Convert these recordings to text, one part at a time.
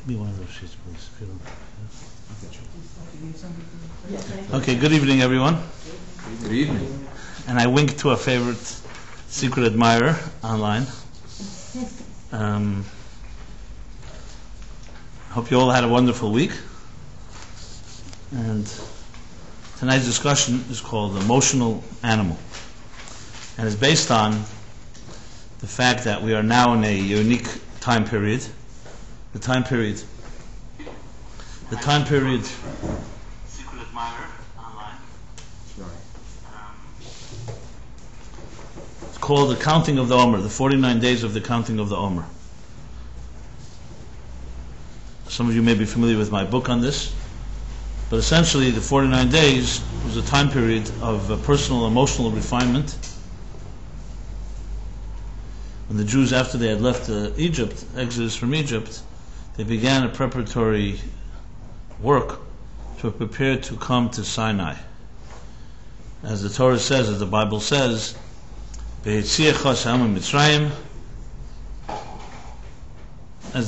Give me one of those sheets, please. If you don't. Okay, good evening, everyone. Good evening. And I wink to a favorite secret admirer online. Hope you all had a wonderful week. And tonight's discussion is called Emotional Animal. And it's based on the fact that we are now in a unique time period. The time period. Secret admirer online. It's called the counting of the Emor, the 49 days of the counting of the Emor. Some of you may be familiar with my book on this, but essentially the 49 days was a time period of personal emotional refinement. When the Jews, after they had left Egypt, exodus from Egypt, they began a preparatory work to prepare to come to Sinai. As the Torah says, as the Bible says, as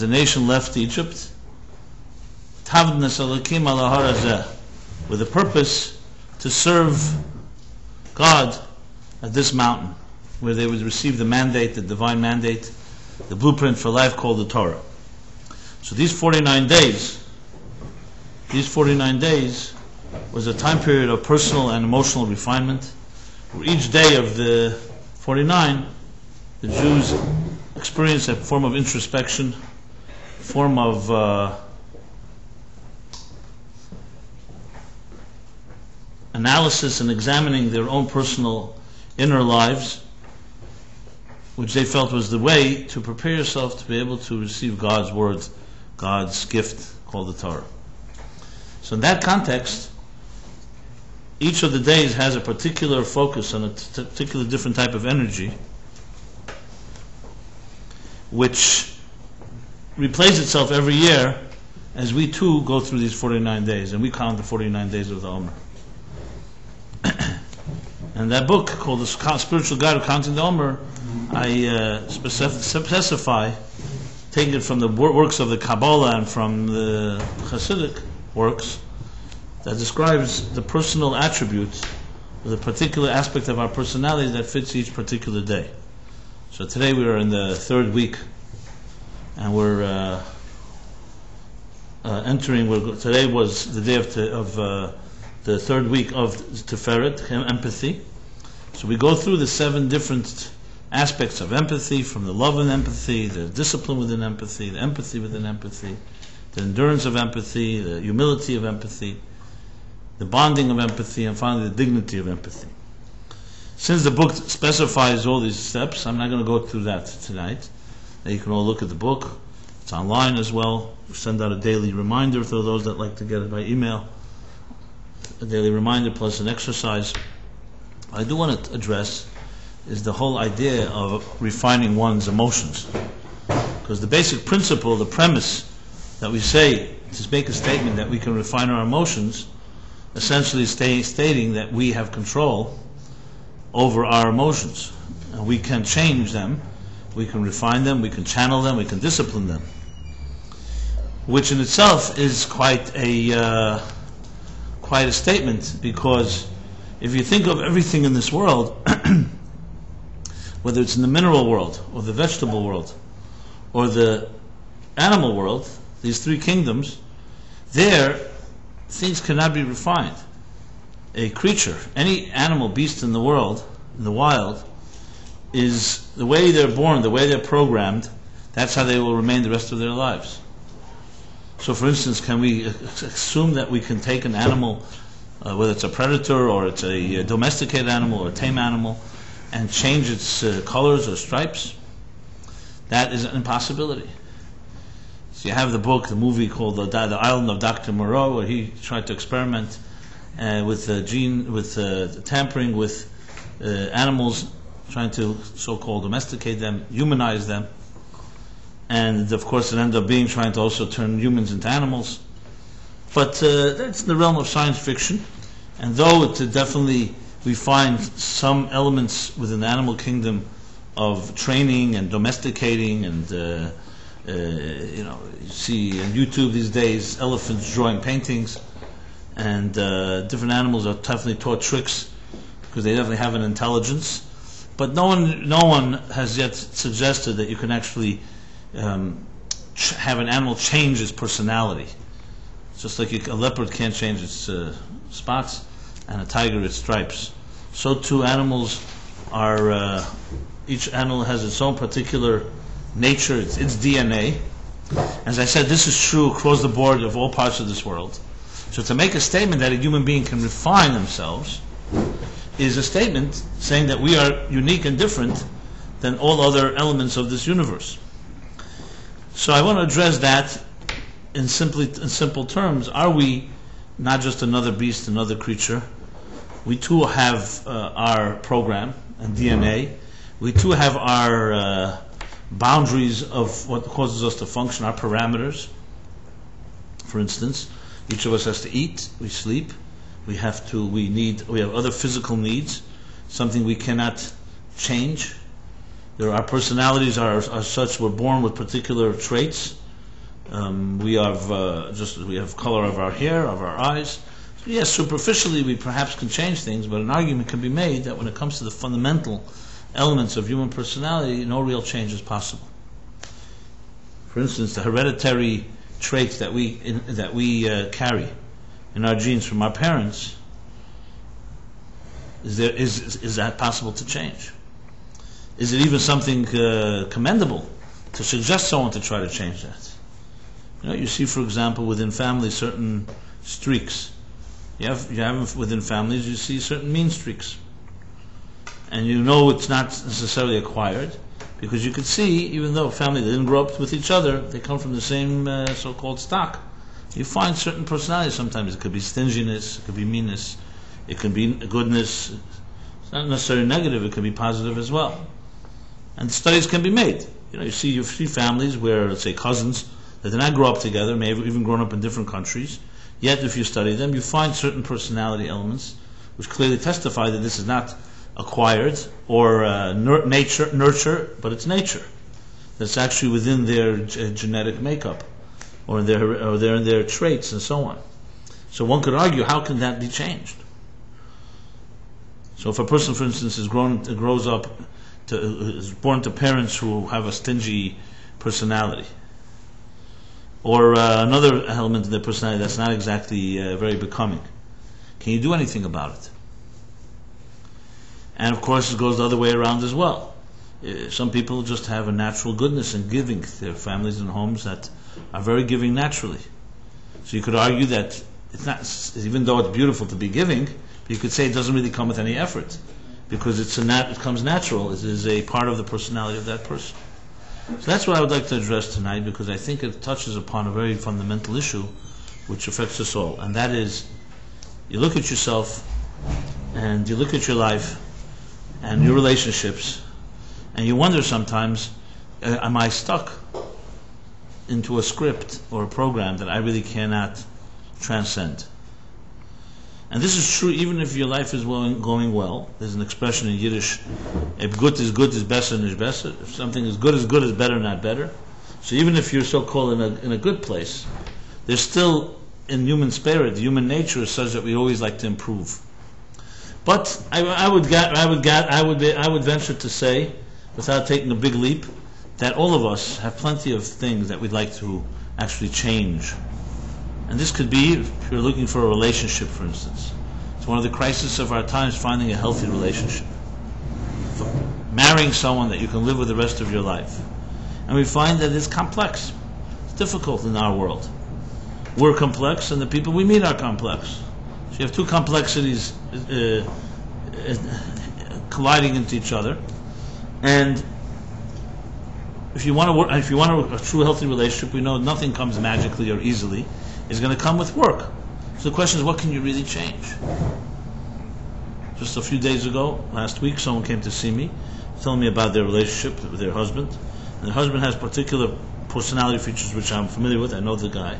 the nation left Egypt, with a purpose to serve God at this mountain, where they would receive the mandate, the divine mandate, the blueprint for life called the Torah. So these 49 days was a time period of personal and emotional refinement, where each day of the 49, the Jews experienced a form of introspection, a form of analysis and examining their own personal inner lives, which they felt was the way to prepare yourself to be able to receive God's word, God's gift called the Torah. So in that context, each of the days has a particular focus on a particular different type of energy, which replays itself every year as we too go through these 49 days, and we count the 49 days of the Emor. And that book called The Spiritual Guide of Counting the Emor, I specify, taking it from the works of the Kabbalah and from the Hasidic works, that describes the personal attributes, the particular aspect of our personality that fits each particular day. So today we are in the third week, and we're entering. Today was the day of the third week of Tiferet, empathy. So we go through the 7 different aspects of empathy, from the love and empathy, the discipline within empathy, the empathy within empathy, the endurance of empathy, the humility of empathy, the bonding of empathy, and finally the dignity of empathy. Since the book specifies all these steps, I'm not going to go through that tonight. You can all look at the book. It's online as well. We send out a daily reminder for those that like to get it by email. A daily reminder plus an exercise. What I do want to address is the whole idea of refining one's emotions. Because the basic principle, the premise that we say, to make a statement that we can refine our emotions, essentially stating that we have control over our emotions. And we can change them, we can refine them, we can channel them, we can discipline them. Which in itself is quite a statement, because if you think of everything in this world, whether it's in the mineral world, or the vegetable world, or the animal world, these 3 kingdoms, there, things cannot be refined. A creature, any animal, beast in the world, in the wild, is the way they're born, the way they're programmed, that's how they will remain the rest of their lives. So for instance, can we assume that we can take an animal, whether it's a predator or it's a domesticated animal or a tame animal, and change its colors or stripes? That is an impossibility. So you have the movie called The Island of Dr. Moreau, where he tried to experiment with tampering with animals, trying to so-called domesticate them, humanize them, and of course it ended up being trying to also turn humans into animals. But that's in the realm of science fiction, and though it definitely we find some elements within the animal kingdom of training and domesticating and You see on YouTube these days elephants drawing paintings, and different animals are definitely taught tricks because they definitely have an intelligence. But no one has yet suggested that you can actually have an animal change its personality. Just like a leopard can't change its spots, and a tiger its stripes. So too animals are, each animal has its own particular nature, its DNA. As I said, this is true across the board of all parts of this world. So to make a statement that a human being can refine themselves is a statement saying that we are unique and different than all other elements of this universe. So I want to address that in simple terms. Are we not just another beast, another creature? We too have our program and DNA. We too have our boundaries of what causes us to function, our parameters. For instance, each of us has to eat, we sleep, we have other physical needs, something we cannot change. Our personalities are such, we're born with particular traits. We have color of our hair, of our eyes. So yes, superficially we perhaps can change things, but an argument can be made that when it comes to the fundamental elements of human personality, no real change is possible. For instance, the hereditary traits that we carry in our genes from our parents, is that possible to change? Is it even something commendable to suggest someone to try to change that? You see, for example, within families certain streaks. You have within families, you see certain mean streaks. And it's not necessarily acquired, because you could see, even though a family didn't grow up with each other, they come from the same so-called stock. You find certain personalities. Sometimes it could be stinginess, it could be meanness, it could be goodness. It's not necessarily negative, it could be positive as well. And studies can be made. You see families where, let's say, cousins that did not grow up together, may have even grown up in different countries, yet if you study them, you find certain personality elements which clearly testify that this is not acquired or nurture, but it's nature. That's actually within their genetic makeup, or in their traits and so on. So one could argue, how can that be changed? So if a person, for instance, is born to parents who have a stingy personality, or another element of their personality that's not exactly very becoming, can you do anything about it? And of course it goes the other way around as well. Some people just have a natural goodness in giving. There are families and homes that are very giving naturally. So you could argue that it's not, even though it's beautiful to be giving, you could say it doesn't really come with any effort, because it comes natural. It is a part of the personality of that person. So that's what I would like to address tonight, because I think it touches upon a very fundamental issue which affects us all, and that is, you look at yourself and you look at your life and your relationships, and you wonder sometimes, am I stuck into a script or a program that I really cannot transcend? And this is true even if your life is going well. There's an expression in Yiddish, if gut is good is besser nicht besser. If something is good is better, not better. So even if you're so-called in a good place, there's still, in human spirit, human nature is such that we always like to improve. But I would venture to say, without taking a big leap, that all of us have plenty of things that we'd like to actually change. And this could be, if you're looking for a relationship, for instance. It's one of the crises of our times, finding a healthy relationship. Marrying someone that you can live with the rest of your life. And we find that it's complex. It's difficult in our world. We're complex, and the people we meet are complex. So you have two complexities colliding into each other, and if you want a true healthy relationship, we know nothing comes magically or easily. It's going to come with work. So the question is, what can you really change? Just a few days ago, last week, someone came to see me, telling me about their relationship with their husband, and the husband has particular personality features which I'm familiar with. I know the guy.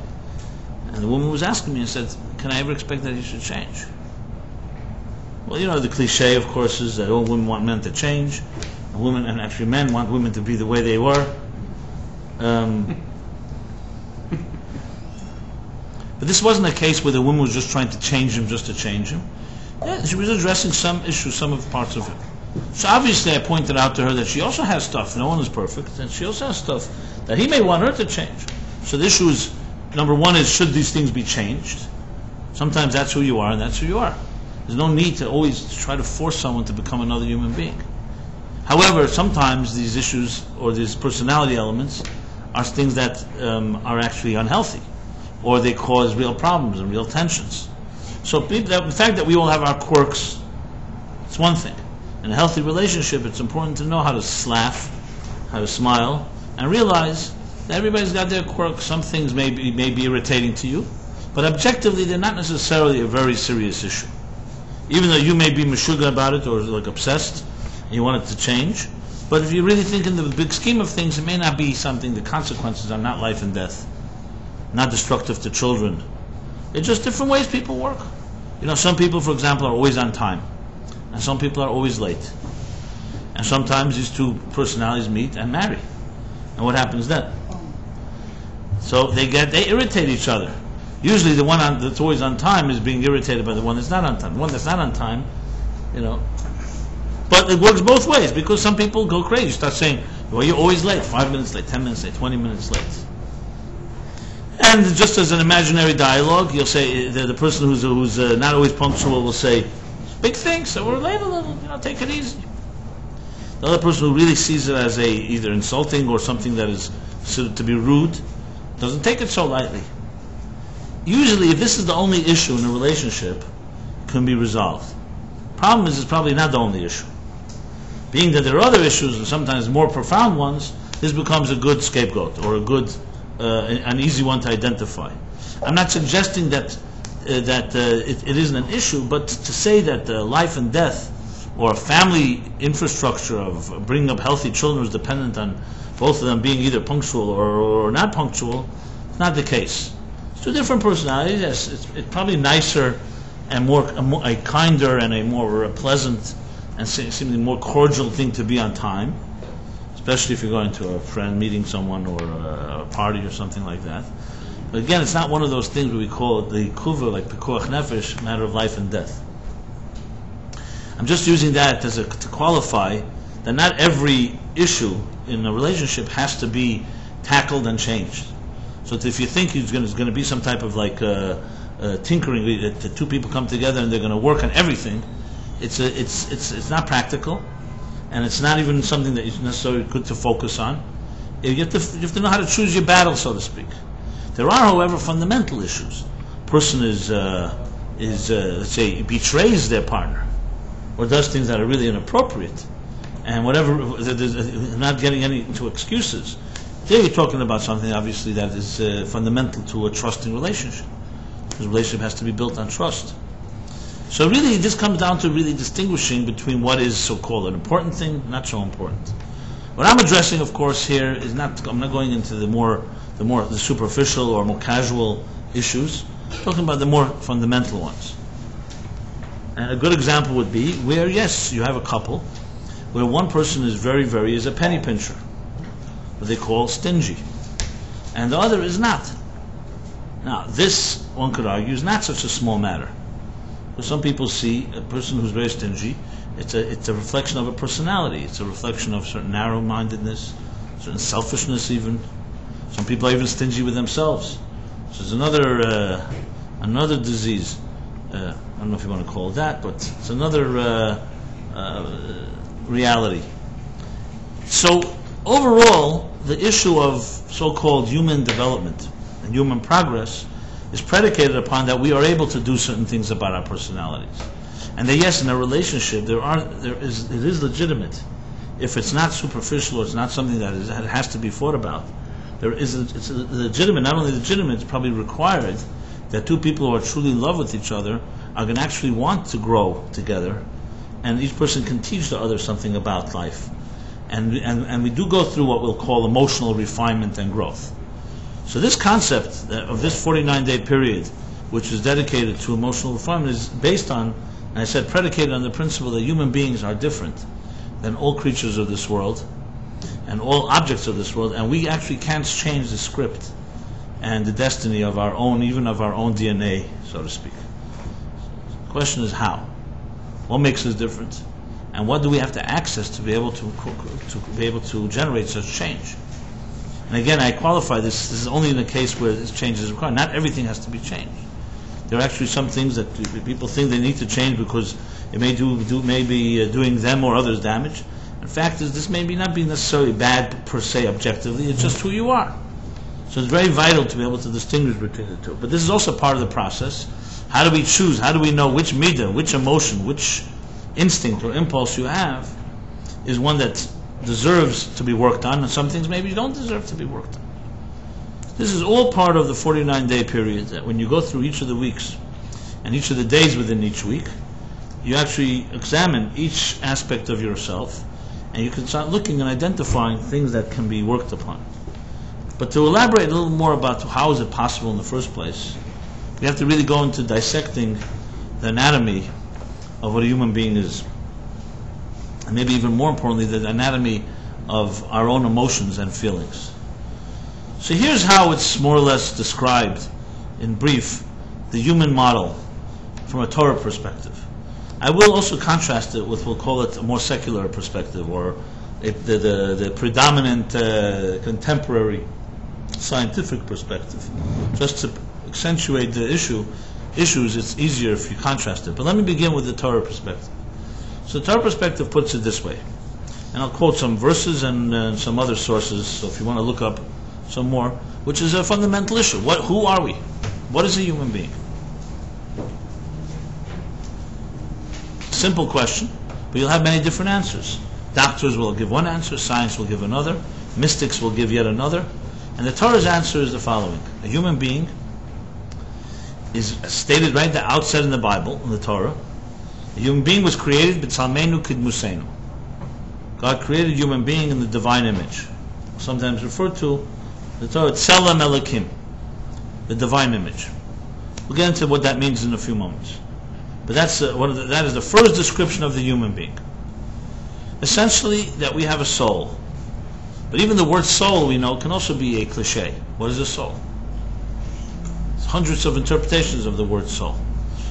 And the woman was asking me and said, can I ever expect that he should change? Well, the cliche, of course, is that all women want men to change, and actually men want women to be the way they were. But this wasn't a case where the woman was just trying to change him just to change him. Yeah, she was addressing some issues, some of the parts of him. So obviously I pointed out to her that she also has stuff, no one is perfect, and she also has stuff that he may want her to change. So the issue is, number one is, should these things be changed? Sometimes that's who you are and that's who you are. There's no need to always try to force someone to become another human being. However, sometimes these issues or these personality elements are things that are actually unhealthy, or they cause real problems and real tensions. So the fact that we all have our quirks, it's one thing. In a healthy relationship, it's important to know how to laugh, how to smile, and realize that everybody's got their quirks. Some things may be irritating to you, but objectively they're not necessarily a very serious issue. Even though you may be meshuggah about it or like obsessed, and you want it to change, but if you really think in the big scheme of things, it may not be something, the consequences are not life and death, not destructive to children. They're just different ways people work. You know, some people, for example, are always on time, and some people are always late. And sometimes these two personalities meet and marry. And what happens then? So they irritate each other. Usually the one that's always on time is being irritated by the one that's not on time. The one that's not on time, you know. But it works both ways, because some people go crazy. You start saying, well, you're always late, 5 minutes late, 10 minutes late, 20 minutes late. And just as an imaginary dialogue, you'll say, the person who's not always punctual will say, big thing, so we're late a little, take it easy. The other person who really sees it as either insulting or something that is considered to be rude, doesn't take it so lightly. Usually, if this is the only issue in a relationship, it can be resolved. Problem is, it's probably not the only issue. Being that there are other issues, and sometimes more profound ones, this becomes a good scapegoat, or a good, an easy one to identify. I'm not suggesting that it isn't an issue, but to say that life and death, or a family infrastructure of bringing up healthy children is dependent on both of them being either punctual or not punctual, it's not the case. It's two different personalities. Yes, it's probably nicer and a kinder and a more pleasant and seemingly more cordial thing to be on time, especially if you're going to a friend, meeting someone, or a party or something like that. But again, it's not one of those things where we call it the kuva, like pikuach nefesh, matter of life and death. I'm just using that to qualify that not every issue in a relationship has to be tackled and changed. So if you think it's going to be some type of like tinkering, the two people come together and they're going to work on everything, it's not practical, and it's not even something that is necessarily good to focus on. You have to know how to choose your battle, so to speak. There are, however, fundamental issues. A person let's say, betrays their partner, or does things that are really inappropriate, and whatever, not getting into excuses. There you're talking about something, obviously, that is fundamental to a trusting relationship. Because a relationship has to be built on trust. So really, this comes down to really distinguishing between what is so-called an important thing, not so important. What I'm addressing, of course, here is I'm not going into the superficial or more casual issues. I'm talking about the more fundamental ones. And a good example would be where, yes, you have a couple where one person is is a penny pincher, what they call stingy, and the other is not. Now, this, one could argue, is not such a small matter. Because some people see a person who's very stingy, it's a reflection of a personality. It's a reflection of certain narrow-mindedness, certain selfishness even. Some people are even stingy with themselves. So there's another disease. I don't know if you want to call it that, but it's another reality. So overall, the issue of so-called human development and human progress is predicated upon that we are able to do certain things about our personalities. And that yes, in a relationship, it is legitimate. If it's not superficial or it's not something that has to be thought about, it's legitimate, not only legitimate, it's probably required that two people who are truly in love with each other are going to actually want to grow together, and each person can teach the other something about life. And we do go through what we'll call emotional refinement and growth. So this concept of this 49-day period, which is dedicated to emotional refinement, is based on, and I said predicated on the principle that human beings are different than all creatures of this world, and all objects of this world, and we actually can't change the script and the destiny of our own, even of our own DNA, so to speak. The question is how? What makes us different? And what do we have to access to be able to generate such change? And again, I qualify this. This is only in a case where this change is required. Not everything has to be changed. There are actually some things that people think they need to change because it may be doing them or others damage. In fact, this may not be necessarily bad per se objectively. It's just who you are. So it's very vital to be able to distinguish between the two. But this is also part of the process. How do we choose? How do we know which midah, which emotion, which instinct or impulse you have is one that deserves to be worked on, and some things maybe don't deserve to be worked on. This is all part of the 49-day period, that when you go through each of the weeks and each of the days within each week, you actually examine each aspect of yourself, and you can start looking and identifying things that can be worked upon. But to elaborate a little more about how is it possible in the first place, we have to really go into dissecting the anatomy of what a human being is. And maybe even more importantly, the anatomy of our own emotions and feelings. So here's how it's more or less described in brief, the human model from a Torah perspective. I will also contrast it with, we'll call it a more secular perspective, or the predominant contemporary scientific perspective. Just to accentuate the issues, it's easier if you contrast it. But let me begin with the Torah perspective. So the Torah perspective puts it this way, and I'll quote some verses and some other sources, so if you want to look up some more, which is a fundamental issue. Who are we? What is a human being? Simple question, but you'll have many different answers. Doctors will give one answer, science will give another, mystics will give yet another, and the Torah's answer is the following. A human being is stated right at the outset in the Bible, in the Torah. A human being was created b'tzalmeinu kidmusenu. God created a human being in the divine image, sometimes referred to the Torah tselem Elokim, the divine image. We'll get into what that means in a few moments. But that is the first description of the human being. Essentially, that we have a soul. But even the word soul, we know, can also be a cliche. What is a soul? There's hundreds of interpretations of the word soul.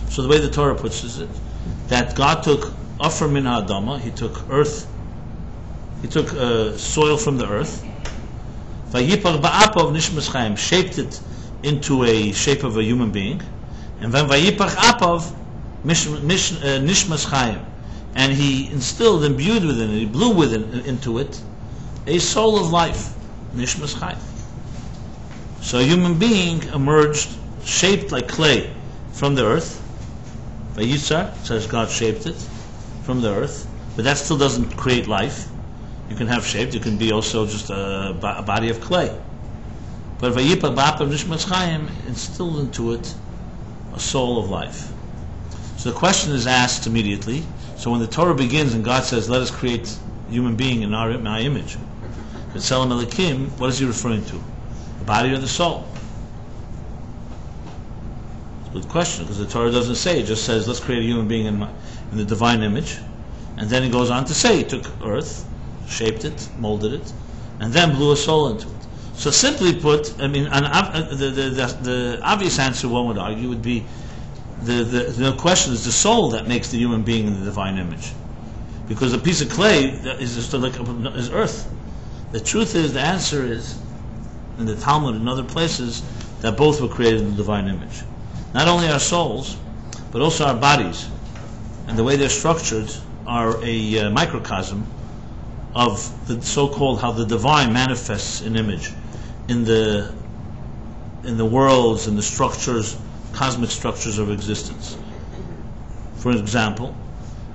So the way the Torah puts it, that God took Afar min ha'adama, He took earth, He took soil from the earth, Vayipach ba'apav nishmas chayim, shaped it into a shape of a human being, and then Vayipach apav nishmas chayim, and He instilled, imbued within it, He blew into it a soul of life, nishmas chayim. So a human being emerged, shaped like clay from the earth. Vayitzar says God shaped it from the earth, but that still doesn't create life. You can have shaped, you can be also just a body of clay. But Vayipach ba'apav nishmas chayim instilled into it a soul of life. So the question is asked immediately. So when the Torah begins and God says, let us create a human being in my image, Tselem Elokim, what is He referring to? The body or the soul? Good question, because the Torah doesn't say, it just says let's create a human being in the divine image, and then it goes on to say He took earth, shaped it, molded it, and then blew a soul into it. So simply put, I mean, the obvious answer one would argue would be the question is the soul that makes the human being in the divine image, because a piece of clay is just like is earth. The truth is, the answer is in the Talmud and other places that both were created in the divine image. Not only our souls, but also our bodies, and the way they're structured are a microcosm of the so-called how the divine manifests in image in the worlds and the structures, cosmic structures of existence. For example,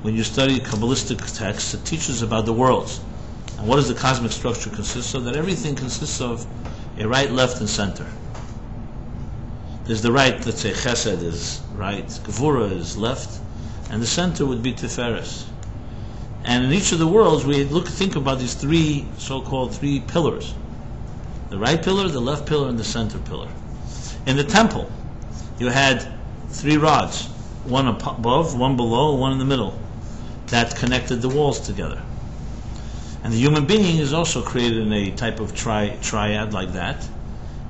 when you study Kabbalistic texts, it teaches about the worlds. And what does the cosmic structure consist of? That everything consists of a right, left, and center. There's the right, let's say Chesed is right, Gevura is left, and the center would be Tiferes. And in each of the worlds, we think about these so-called three pillars: the right pillar, the left pillar, and the center pillar. In the temple, you had three rods, one above, one below, one in the middle, that connected the walls together. And the human being is also created in a type of triad like that.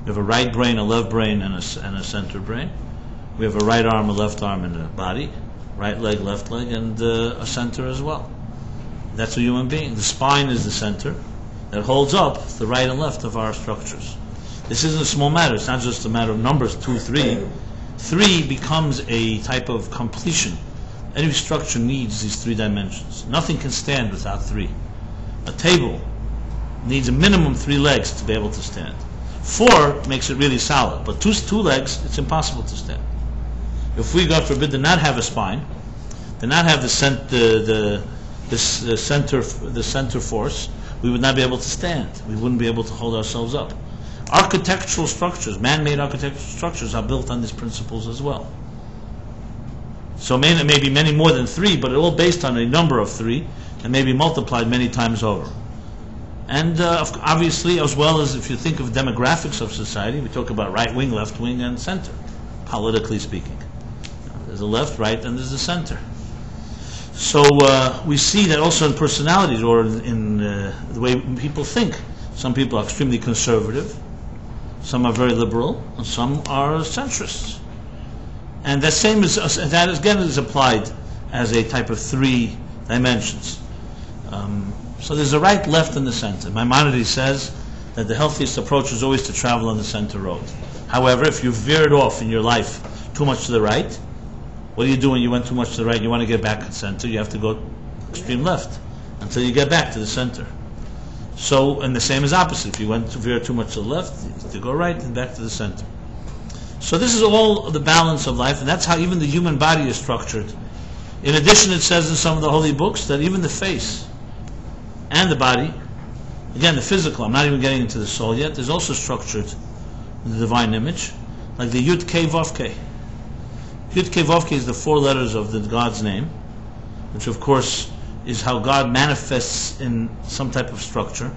We have a right brain, a left brain, and a center brain. We have a right arm, a left arm, and a body. Right leg, left leg, and a center as well. That's a human being. The spine is the center that holds up the right and left of our structures. This isn't a small matter. It's not just a matter of numbers, 2, 3. 3 becomes a type of completion. Any structure needs these 3 dimensions. Nothing can stand without 3. A table needs a minimum 3 legs to be able to stand. 4 makes it really solid, but two legs, it's impossible to stand. If we, God forbid, did not have a spine, did not have the center force, we would not be able to stand. We wouldn't be able to hold ourselves up. Architectural structures, man-made architectural structures, are built on these principles as well. So it may be many more than 3, but it's all based on a number of 3, and may be multiplied many times over. And obviously, as well as if you think of demographics of society, we talk about right wing, left wing, and center, politically speaking. There's a left, right, and there's a center. So we see that also in personalities, or in the way people think. Some people are extremely conservative, some are very liberal, and some are centrists. And that again is applied as a type of 3 dimensions. So there's a right, left, and the center. Maimonides says that the healthiest approach is always to travel on the center road. However, if you veered off in your life too much to the right, what do you do when you went too much to the right? You want to get back to the center, you have to go extreme left until you get back to the center. So, and the same is opposite. If you veer too much to the left, you have to go right and back to the center. So this is all the balance of life, and that's how even the human body is structured. In addition, it says in some of the holy books that even the face and the body, again the physical, I'm not even getting into the soul yet, is also structured in the divine image, like the Yud Kei Vav Kei. Yud Kei Vav Kei is the 4 letters of the God's name, which of course is how God manifests in some type of structure.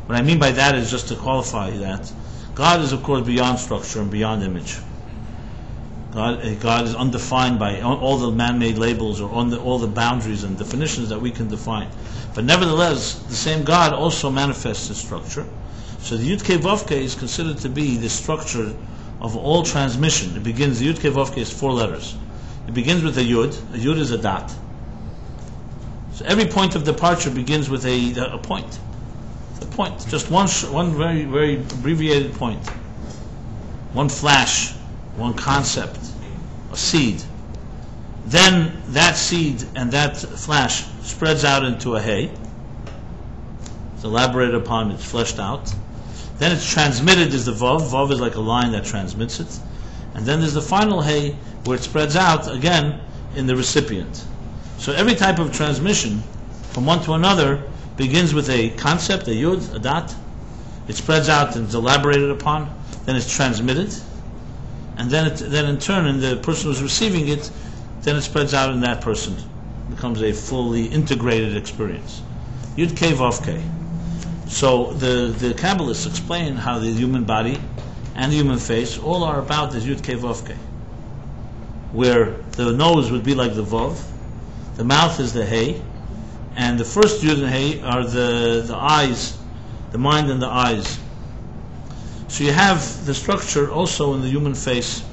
What I mean by that is, just to qualify that, God is of course beyond structure and beyond image. God is undefined by all the man-made labels or all the boundaries and definitions that we can define. But nevertheless, the same God also manifests in structure. So the Yud Kei Vav Kei is considered to be the structure of all transmission. The Yud Kei Vav Kei is 4 letters. It begins with a Yud. A Yud is a dot. So every point of departure begins with a point. A point, just one very, very abbreviated point. One flash, one concept, a seed. Then that seed and that flash spreads out into a hay. It's elaborated upon, it's fleshed out. Then it's transmitted as the Vav. Vav is like a line that transmits it. And then there's the final hay where it spreads out again in the recipient. So every type of transmission from one to another begins with a concept, a yud, a dot. It spreads out and is elaborated upon. Then it's transmitted. And then in turn, in the person who's receiving it, then it spreads out in that person. It becomes a fully integrated experience. Yud Kei Vav Kei. So the Kabbalists explain how the human body and the human face all are about this Yud Kei Vav Kei, where the nose would be like the Vav, the mouth is the Hey, and the first Yud and Hey are the eyes, the mind and the eyes. So you have the structure also in the human face.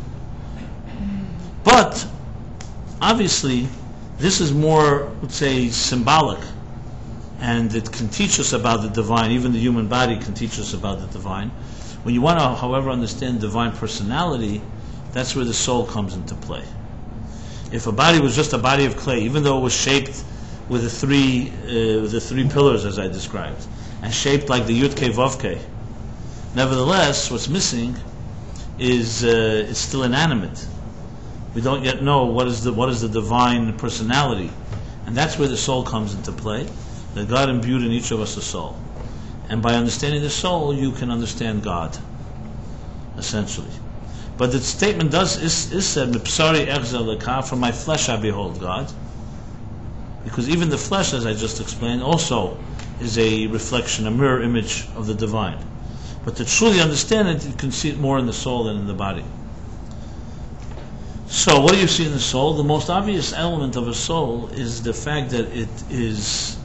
But obviously this is more, let's say, symbolic, and it can teach us about the divine. Even the human body can teach us about the divine. When you want to, however, understand divine personality, that's where the soul comes into play. If a body was just a body of clay, even though it was shaped with the three pillars as I described, and shaped like the Yud Kei Vav Kei, nevertheless, what's missing is it's still inanimate. We don't yet know what is the divine personality, and that's where the soul comes into play. That God imbued in each of us a soul, and by understanding the soul, you can understand God, essentially. But the statement is said, "Mipsari echzel leka," from my flesh I behold God, because even the flesh, as I just explained, also is a reflection, a mirror image of the divine. But to truly understand it, you can see it more in the soul than in the body. So, what do you see in the soul? The most obvious element of a soul is the fact that it is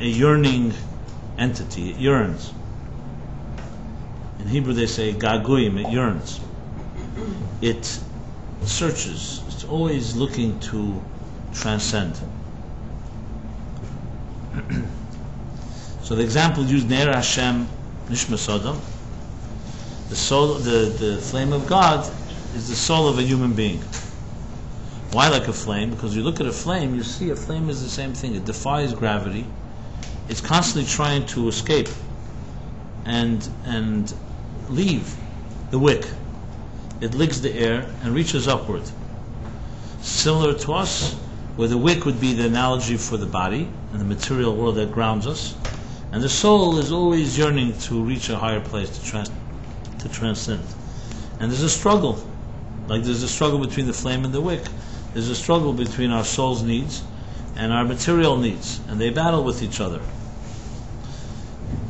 a yearning entity. It yearns. In Hebrew they say gaguyim, it yearns. It searches. It's always looking to transcend. So the example used, Ner Hashem Nishmas Adam. The soul, the flame of God is the soul of a human being. Why like a flame? Because you look at a flame, you see a flame is the same thing. It defies gravity. It's constantly trying to escape and leave the wick. It licks the air and reaches upward. Similar to us, where the wick would be the analogy for the body and the material world that grounds us, and the soul is always yearning to reach a higher place, to transcend. And there's a struggle. Like there's a struggle between the flame and the wick. There's a struggle between our soul's needs and our material needs, and they battle with each other.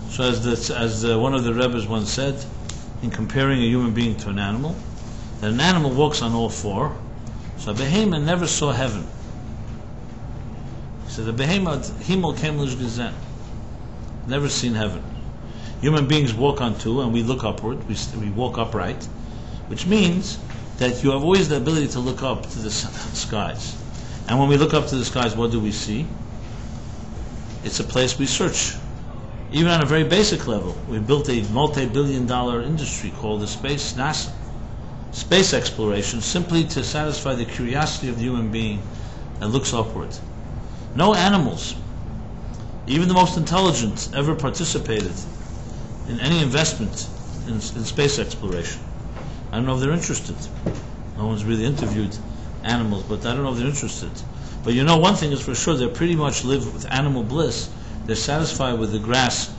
So as one of the Rebbes once said, in comparing a human being to an animal, that an animal walks on all four, so a behemoth never saw heaven. He said, the behemoth, Himmel kem lish gesehen, never seen heaven. Human beings walk on two, and we look upward, we walk upright, which means that you have always the ability to look up to the skies. And when we look up to the skies, what do we see? It's a place we search. Even on a very basic level, we built a multi-billion-dollar industry called the space NASA. Space exploration, simply to satisfy the curiosity of the human being that looks upward. No animals, even the most intelligent, ever participated in any investment in space exploration. I don't know if they're interested. No one's really interviewed animals, but I don't know if they're interested. But you know, one thing is for sure, they pretty much live with animal bliss. They're satisfied with the grass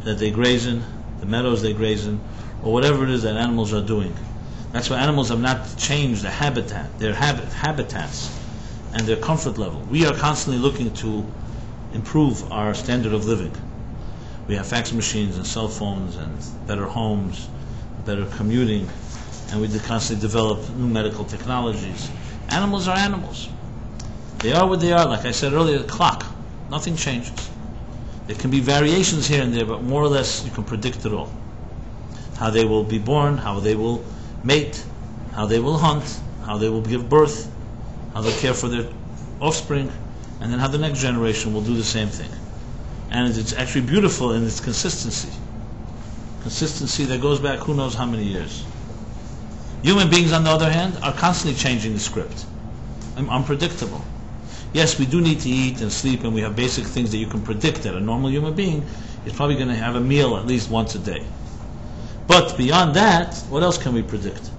that they graze in, the meadows they graze in, or whatever it is that animals are doing. That's why animals have not changed their habitat, their habitats, and their comfort level. We are constantly looking to improve our standard of living. We have fax machines and cell phones and better homes, better commuting, and we constantly develop new medical technologies. Animals are animals. They are what they are. Like I said earlier, the clock. Nothing changes. There can be variations here and there, but more or less you can predict it all. How they will be born, how they will mate, how they will hunt, how they will give birth, how they'll care for their offspring, and then how the next generation will do the same thing. And it's actually beautiful in its consistency. Consistency that goes back who knows how many years. Human beings, on the other hand, are constantly changing the script. Unpredictable. Yes, we do need to eat and sleep, and we have basic things that you can predict that a normal human being is probably going to have a meal at least once a day. But beyond that, what else can we predict?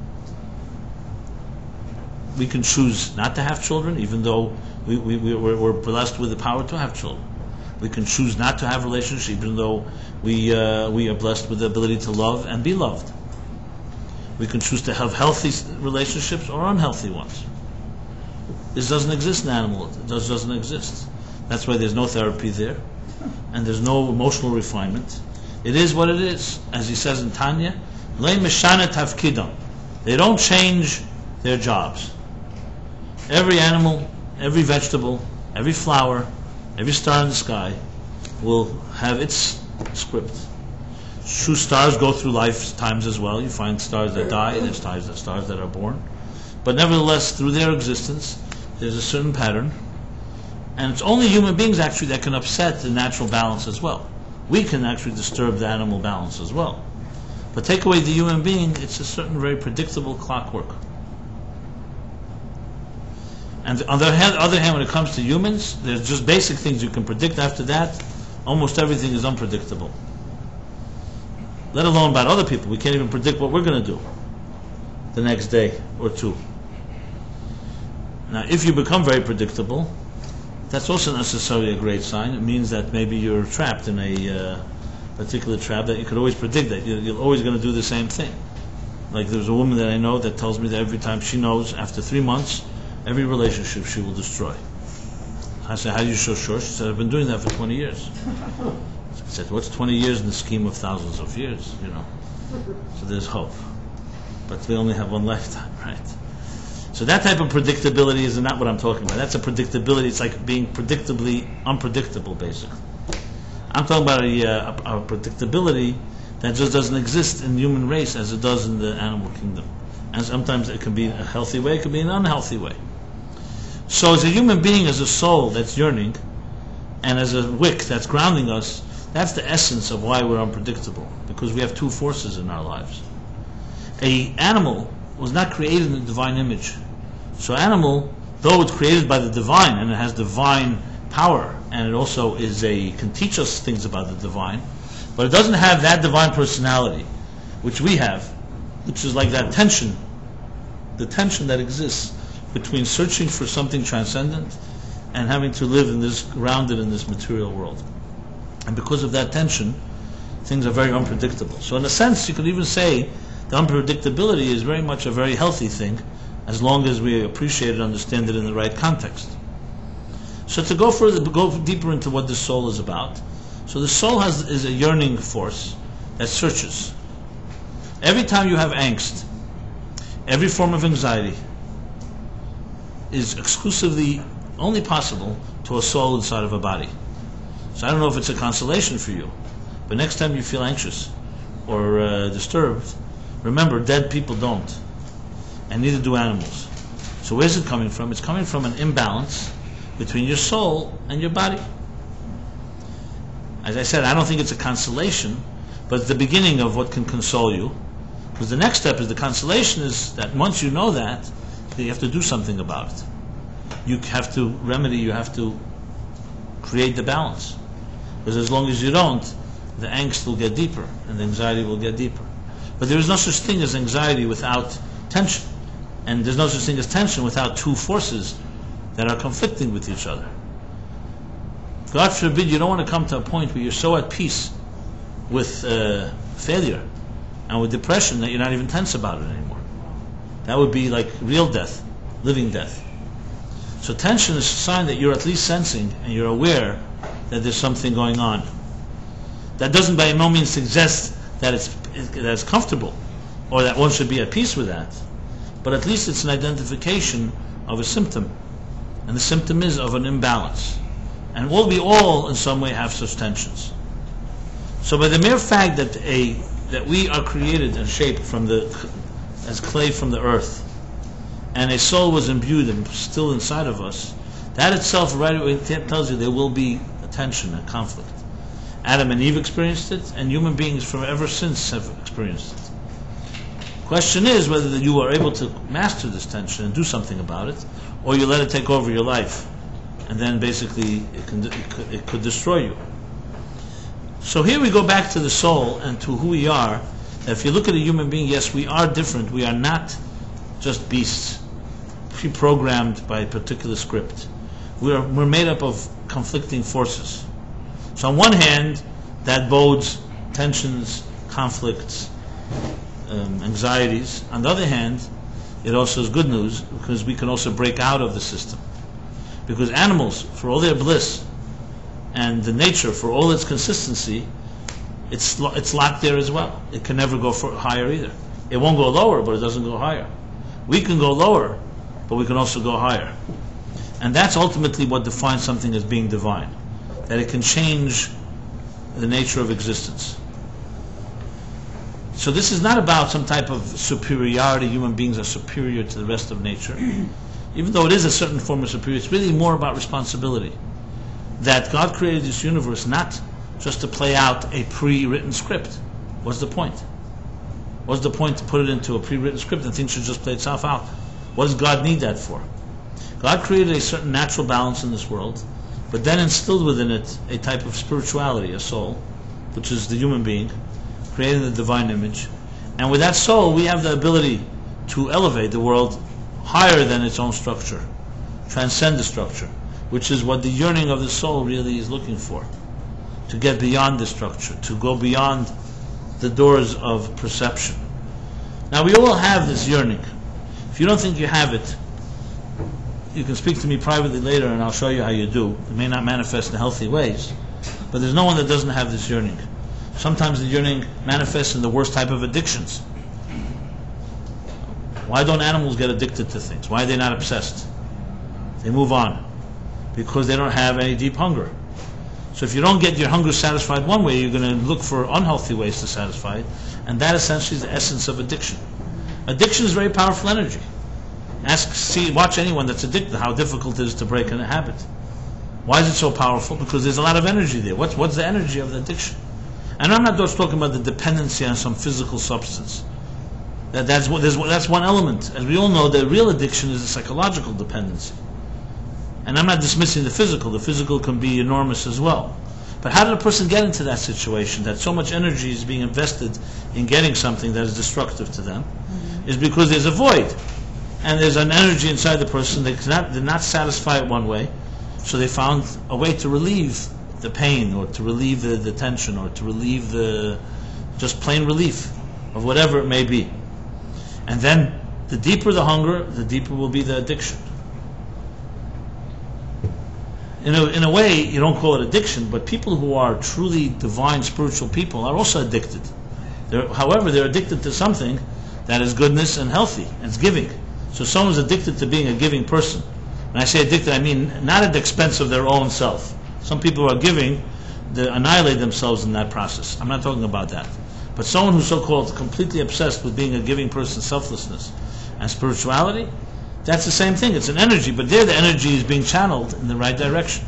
We can choose not to have children, even though we're blessed with the power to have children. We can choose not to have relationships, even though we are blessed with the ability to love and be loved. We can choose to have healthy relationships or unhealthy ones. This doesn't exist in animals. It doesn't exist. That's why there's no therapy there, and there's no emotional refinement. It is what it is. As he says in Tanya, "Lo mishana tafkidam." They don't change their jobs. Every animal, every vegetable, every flower, every star in the sky will have its script. True stars go through lifetimes as well. You find stars that die, there's stars that are born. But nevertheless, through their existence, there's a certain pattern. And it's only human beings actually that can upset the natural balance as well. We can actually disturb the animal balance as well. But take away the human being, it's a certain very predictable clockwork. And on the other hand, when it comes to humans, there's just basic things you can predict. After that, almost everything is unpredictable. Let alone about other people. We can't even predict what we're going to do the next day or two. Now, if you become very predictable, that's also necessarily a great sign. It means that maybe you're trapped in a particular trap that you could always predict that. You're always going to do the same thing. Like there's a woman that I know that tells me that every time she knows, after 3 months, every relationship she will destroy. I said, how are you so sure? She said, I've been doing that for 20 years. I said, what's 20 years in the scheme of thousands of years, you know? So there's hope. But we only have one lifetime, right? So that type of predictability is not what I'm talking about. That's a predictability. It's like being predictably unpredictable, basically. I'm talking about a predictability that just doesn't exist in the human race as it does in the animal kingdom. And sometimes it can be a healthy way, it can be an unhealthy way. So as a human being, as a soul that's yearning, and as a wick that's grounding us, that's the essence of why we're unpredictable, because we have two forces in our lives. An animal was not created in the divine image. So animal, though it's created by the divine, and it has divine power, and it also can teach us things about the divine, but it doesn't have that divine personality, which we have, which is like that tension, the tension that exists between searching for something transcendent and having to live grounded in this material world. And because of that tension, things are very unpredictable. So in a sense, you could even say the unpredictability is very much a very healthy thing, as long as we appreciate and understand it in the right context. So to go deeper into what the soul is about. So the soul is a yearning force that searches. Every time you have angst, every form of anxiety is exclusively only possible to a soul inside of a body. So I don't know if it's a consolation for you, but next time you feel anxious or disturbed, remember, dead people don't, and neither do animals. So where's it coming from? It's coming from an imbalance between your soul and your body. As I said, I don't think it's a consolation, but it's the beginning of what can console you. Because the next step is the consolation is that once you know that, you have to do something about it. You have to remedy, you have to create the balance. Because as long as you don't, the angst will get deeper and the anxiety will get deeper. But there is no such thing as anxiety without tension. And there's no such thing as tension without two forces that are conflicting with each other. God forbid you don't want to come to a point where you're so at peace with failure and with depression that you're not even tense about it anymore. That would be like real death, living death. So tension is a sign that you're at least sensing and you're aware that there's something going on. That doesn't by no means suggest that it's comfortable or that one should be at peace with that, but at least it's an identification of a symptom, and the symptom is of an imbalance. And we all in some way have such tensions. So by the mere fact that we are created and shaped as clay from the earth, and a soul was imbued and still inside of us, that itself right away tells you there will be a tension, a conflict. Adam and Eve experienced it, and human beings from ever since have experienced it. Question is whether you are able to master this tension and do something about it, or you let it take over your life, and then basically it could destroy you. So here we go back to the soul and to who we are. If you look at a human being, yes, we are different. We are not just beasts, pre-programmed by a particular script. We're made up of conflicting forces. So on one hand, that bodes tensions, conflicts, anxieties. On the other hand, it also is good news because we can also break out of the system. Because animals, for all their bliss, and the nature, for all its consistency, it's locked there as well. It can never go higher either. It won't go lower, but it doesn't go higher. We can go lower, but we can also go higher. And that's ultimately what defines something as being divine, that it can change the nature of existence. So this is not about some type of superiority. Human beings are superior to the rest of nature. Even though it is a certain form of superiority, it's really more about responsibility. That God created this universe not just to play out a pre-written script. What's the point? What's the point to put it into a pre-written script and things should just play itself out? What does God need that for? God created a certain natural balance in this world, but then instilled within it a type of spirituality, a soul, which is the human being, created in the divine image. And with that soul, we have the ability to elevate the world higher than its own structure, transcend the structure, which is what the yearning of the soul really is looking for, to get beyond the structure, to go beyond the doors of perception. Now we all have this yearning. If you don't think you have it, you can speak to me privately later and I'll show you how you do. It may not manifest in healthy ways, but there's no one that doesn't have this yearning. Sometimes the yearning manifests in the worst type of addictions. Why don't animals get addicted to things? Why are they not obsessed? They move on because they don't have any deep hunger. So if you don't get your hunger satisfied one way, you're going to look for unhealthy ways to satisfy it, and that essentially is the essence of addiction. Addiction is very powerful energy. Watch anyone that's addicted, how difficult it is to break a habit. Why is it so powerful? Because there's a lot of energy there. What's the energy of the addiction? And I'm not just talking about the dependency on some physical substance. That's one element. As we all know, the real addiction is a psychological dependency. And I'm not dismissing the physical. The physical can be enormous as well. But how did a person get into that situation, that so much energy is being invested in getting something that is destructive to them? Is because there's a void. And there's an energy inside the person that they're not satisfied one way. So they found a way to relieve the pain, or to relieve the tension, or to relieve just plain relief of whatever it may be. And then the deeper the hunger, the deeper will be the addiction. In a way, you don't call it addiction, but people who are truly divine spiritual people are also addicted. However, they're addicted to something that is goodness and healthy, and it's giving. So someone's addicted to being a giving person. When I say addicted, I mean not at the expense of their own self. Some people who are giving, they annihilate themselves in that process. I'm not talking about that. But someone who's so-called completely obsessed with being a giving person, selflessness, and spirituality, that's the same thing. It's an energy, but there the energy is being channeled in the right direction.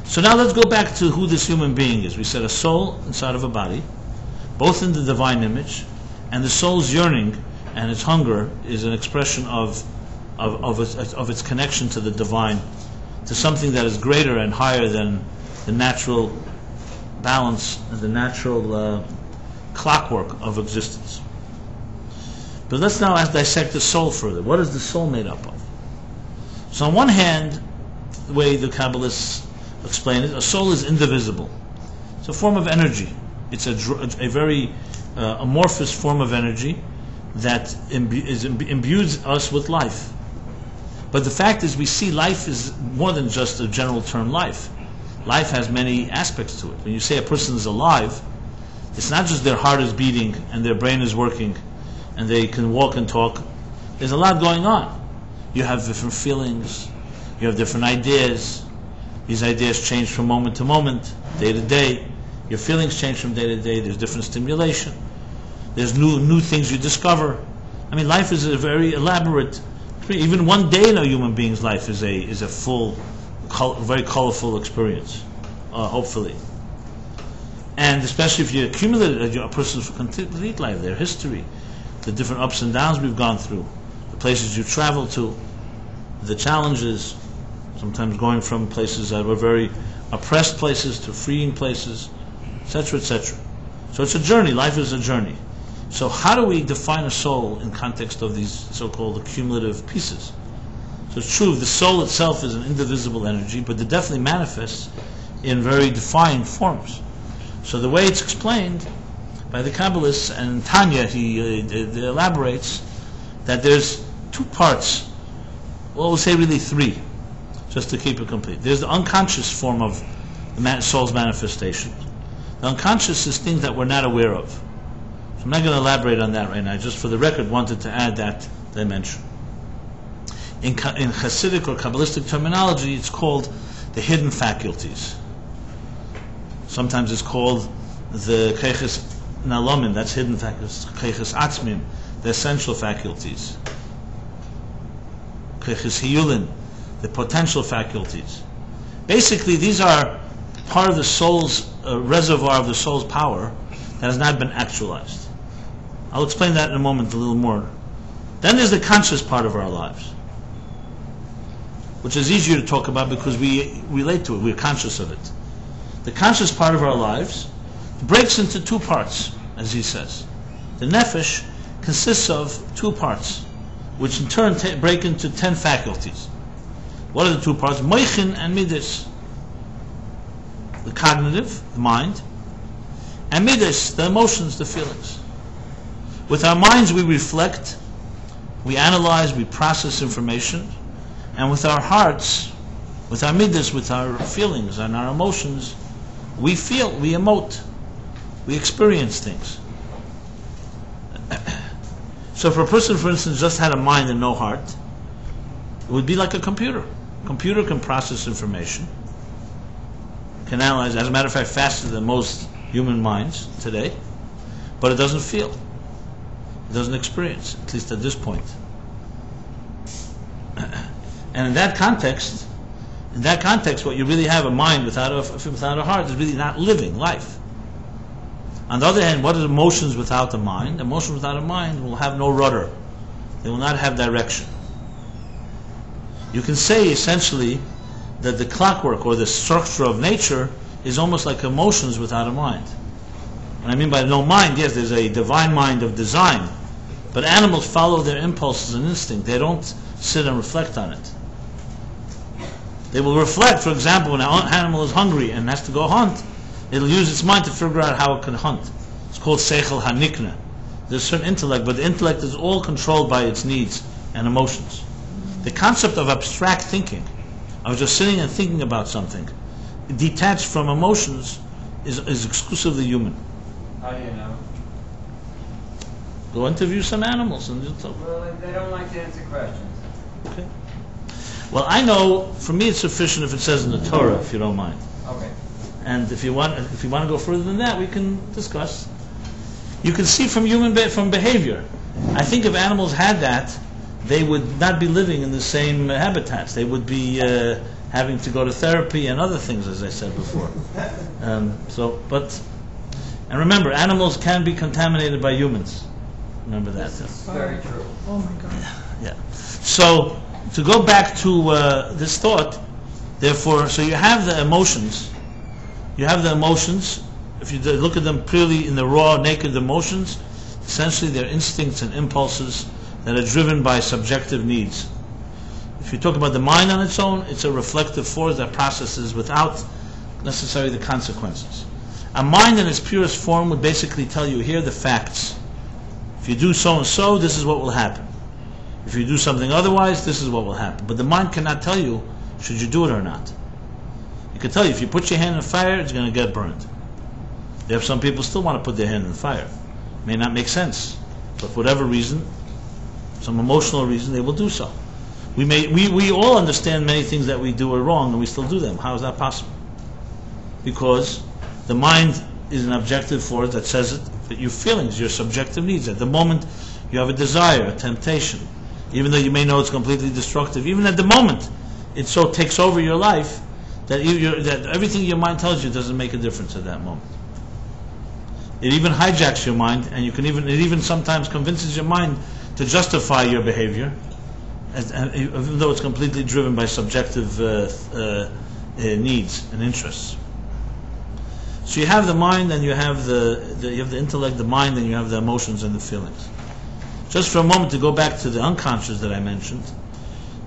So now let's go back to who this human being is. We said a soul inside of a body, both in the divine image, and the soul's yearning and its hunger is an expression of its connection to the divine, to something that is greater and higher than the natural balance and the natural clockwork of existence. But let's now dissect the soul further. What is the soul made up of? So on one hand, the way the Kabbalists explain it, a soul is indivisible. It's a form of energy. It's a very amorphous form of energy that imbues us with life. But the fact is, we see life is more than just a general term life. Life has many aspects to it. When you say a person is alive, it's not just their heart is beating and their brain is working and they can walk and talk. There's a lot going on. You have different feelings, you have different ideas. These ideas change from moment to moment, day to day. Your feelings change from day to day. There's different stimulation. There's new things you discover. I mean, life is a very elaborate. Even one day in a human being's life is a full, very colorful experience, hopefully. And especially if you accumulate a person's complete life, their history, the different ups and downs we've gone through, the places you travel to, the challenges, sometimes going from places that were very oppressed places to freeing places, etc., etc. So it's a journey. Life is a journey. So how do we define a soul in context of these so-called accumulative pieces? So it's true, the soul itself is an indivisible energy, but it definitely manifests in very defined forms. So the way it's explained by the Kabbalists, and Tanya, he elaborates that there's two parts, well, we'll say really three, just to keep it complete. There's the unconscious form of the soul's manifestation. The unconscious is things that we're not aware of. So I'm not going to elaborate on that right now, just for the record wanted to add that dimension. In Hasidic or Kabbalistic terminology, it's called the hidden faculties. Sometimes it's called the Keiches Nalamin, that's hidden faculties, Keiches Atzmim, the essential faculties. Keiches Hiyulin, the potential faculties. Basically, these are part of the soul's reservoir of the soul's power that has not been actualized. I'll explain that in a moment a little more. Then there's the conscious part of our lives, which is easier to talk about because we relate to it, we're conscious of it. The conscious part of our lives breaks into two parts, as he says. The nefesh consists of two parts, which in turn break into 10 faculties. What are the two parts? Moichin and midas. The cognitive, the mind, and midas, the emotions, the feelings. With our minds we reflect, we analyze, we process information, and with our hearts, with our midas, with our feelings and our emotions, we feel, we emote, we experience things. So if a person, for instance, just had a mind and no heart, it would be like a computer. A computer can process information, can analyze, as a matter of fact, faster than most human minds today, but it doesn't feel. It doesn't experience, at least at this point. And in that context, what you really have, a mind without a heart, is really not living life. On the other hand, what are emotions without a mind? Emotions without a mind will have no rudder. They will not have direction. You can say essentially that the clockwork or the structure of nature is almost like emotions without a mind. What I mean by no mind, yes, there's a divine mind of design, but animals follow their impulses and instinct. They don't sit and reflect on it. They will reflect, for example, when an animal is hungry and has to go hunt, it'll use its mind to figure out how it can hunt. It's called seichel hanikna. There's a certain intellect, but the intellect is all controlled by its needs and emotions. The concept of abstract thinking, of just sitting and thinking about something, detached from emotions, is exclusively human. How do you know? Go interview some animals and just talk. Well, they don't like to answer questions. Okay. Well, I know, for me it's sufficient if it says in the Torah, if you don't mind. Okay. And if you want to go further than that, we can discuss. You can see from from behavior. I think if animals had that, they would not be living in the same habitats. They would be having to go to therapy and other things, as I said before. And remember, animals can be contaminated by humans. Remember that. Very true. Oh my God. Yeah. So to go back to this thought, therefore, so you have the emotions. You have the emotions. If you look at them purely in the raw, naked emotions, essentially they're instincts and impulses that are driven by subjective needs. If you talk about the mind on its own, it's a reflective force that processes without necessarily the consequences. A mind in its purest form would basically tell you, here are the facts. If you do so and so, this is what will happen. If you do something otherwise, this is what will happen. But the mind cannot tell you, should you do it or not. It can tell you, if you put your hand in the fire, it's going to get burned. There are some people still want to put their hand in the fire. It may not make sense, but for whatever reason, some emotional reason, they will do so. We all understand many things that we do are wrong, and we still do them. How is that possible? Because the mind is an objective force that says it, that your feelings, your subjective needs. At the moment, you have a desire, a temptation, even though you may know it's completely destructive. Even at the moment, it so takes over your life that that everything your mind tells you doesn't make a difference at that moment. It even hijacks your mind, and it even sometimes convinces your mind to justify your behavior, even though it's completely driven by subjective needs and interests. So you have the mind, and you have the intellect, the mind, and you have the emotions and the feelings. Just for a moment to go back to the unconscious that I mentioned,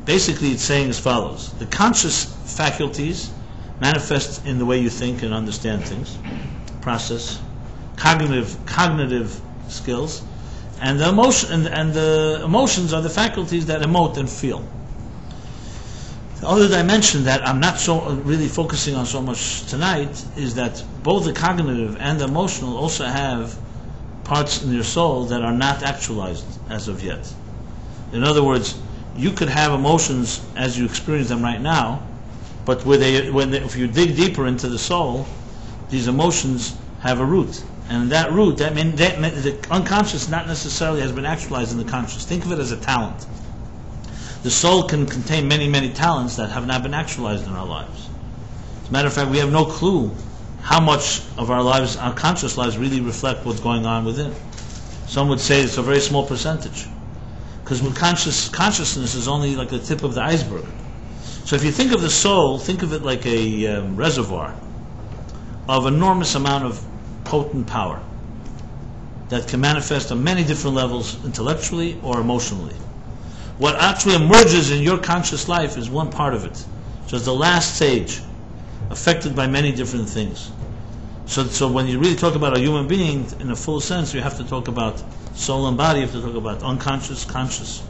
basically it's saying as follows: the conscious faculties manifest in the way you think and understand things, process, cognitive skills, and the emotions are the faculties that emote and feel. The other dimension that I'm not so really focusing on so much tonight is that both the cognitive and the emotional also have parts in your soul that are not actualized as of yet. In other words, you could have emotions as you experience them right now, but if you dig deeper into the soul, these emotions have a root. And that root, the unconscious not necessarily has been actualized in the conscious. Think of it as a talent. The soul can contain many, many talents that have not been actualized in our lives. As a matter of fact, we have no clue how much of our lives, our conscious lives, really reflect what's going on within. Some would say it's a very small percentage, because consciousness is only like the tip of the iceberg. So if you think of the soul, think of it like a reservoir of enormous amount of potent power that can manifest on many different levels, intellectually or emotionally. What actually emerges in your conscious life is one part of it, just the last stage, affected by many different things. So when you really talk about a human being in a full sense, you have to talk about soul and body, you have to talk about unconscious, conscious.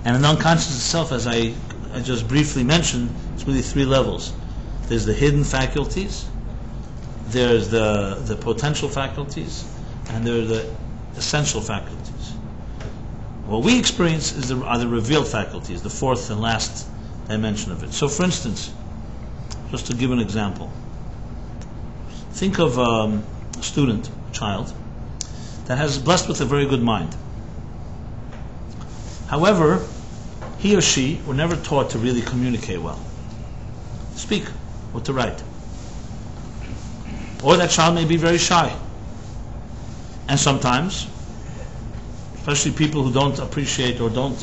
And in unconscious itself, as I just briefly mentioned, it's really three levels. There's the hidden faculties, there's the potential faculties, and there are the essential faculties. What we experience are the revealed faculties, the fourth and last dimension of it. So for instance, Just to give an example. Think of a student, a child, that is blessed with a very good mind. However, he or she were never taught to really communicate well, speak, or to write. Or that child may be very shy. And sometimes, especially people who don't appreciate or don't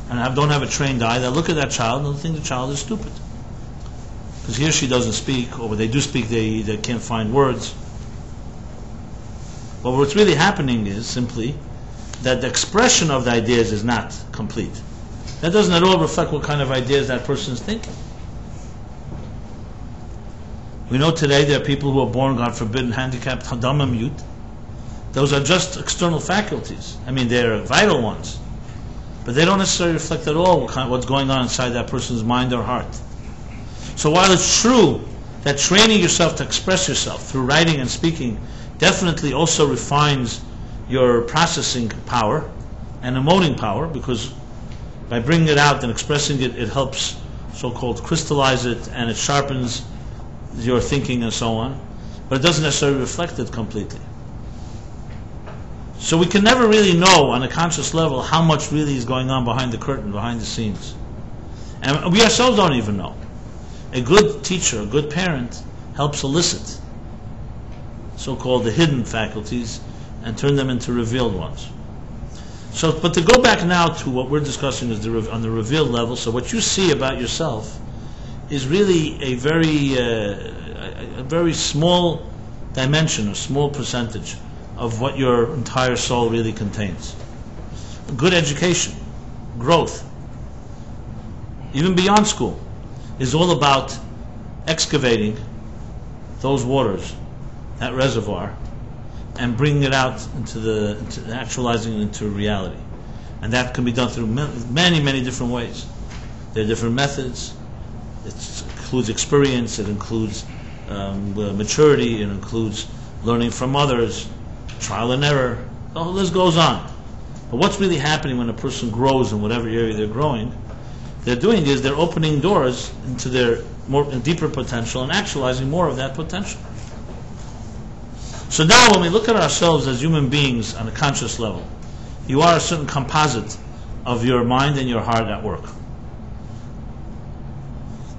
have a trained eye, they look at that child and they think the child is stupid. Because he or she doesn't speak, or when they do speak, they can't find words. But what's really happening is simply that the expression of the ideas is not complete. That doesn't at all reflect what kind of ideas that person is thinking. We know today there are people who are born, God forbid, handicapped, dumb and mute. Those are just external faculties. I mean, they're vital ones. But they don't necessarily reflect at all what's going on inside that person's mind or heart. So while it's true that training yourself to express yourself through writing and speaking definitely also refines your processing power and emoting power, because by bringing it out and expressing it, it helps so-called crystallize it and it sharpens your thinking and so on, but it doesn't necessarily reflect it completely. So we can never really know on a conscious level how much really is going on behind the curtain, behind the scenes. And we ourselves don't even know. A good teacher, a good parent, helps elicit so-called the hidden faculties and turn them into revealed ones. So, but to go back now to what we're discussing is on the revealed level, so what you see about yourself is really a very small dimension, a small percentage of what your entire soul really contains. Good education, growth, even beyond school, is all about excavating those waters, that reservoir, and bringing it out into actualizing it into reality. And that can be done through many, many different ways. There are different methods. It includes experience, it includes maturity, it includes learning from others, trial and error. The whole list goes on. But what's really happening when a person grows in whatever area they're growing, they're doing is they're opening doors into their more deeper potential and actualizing more of that potential. So now when we look at ourselves as human beings on a conscious level, you are a certain composite of your mind and your heart at work.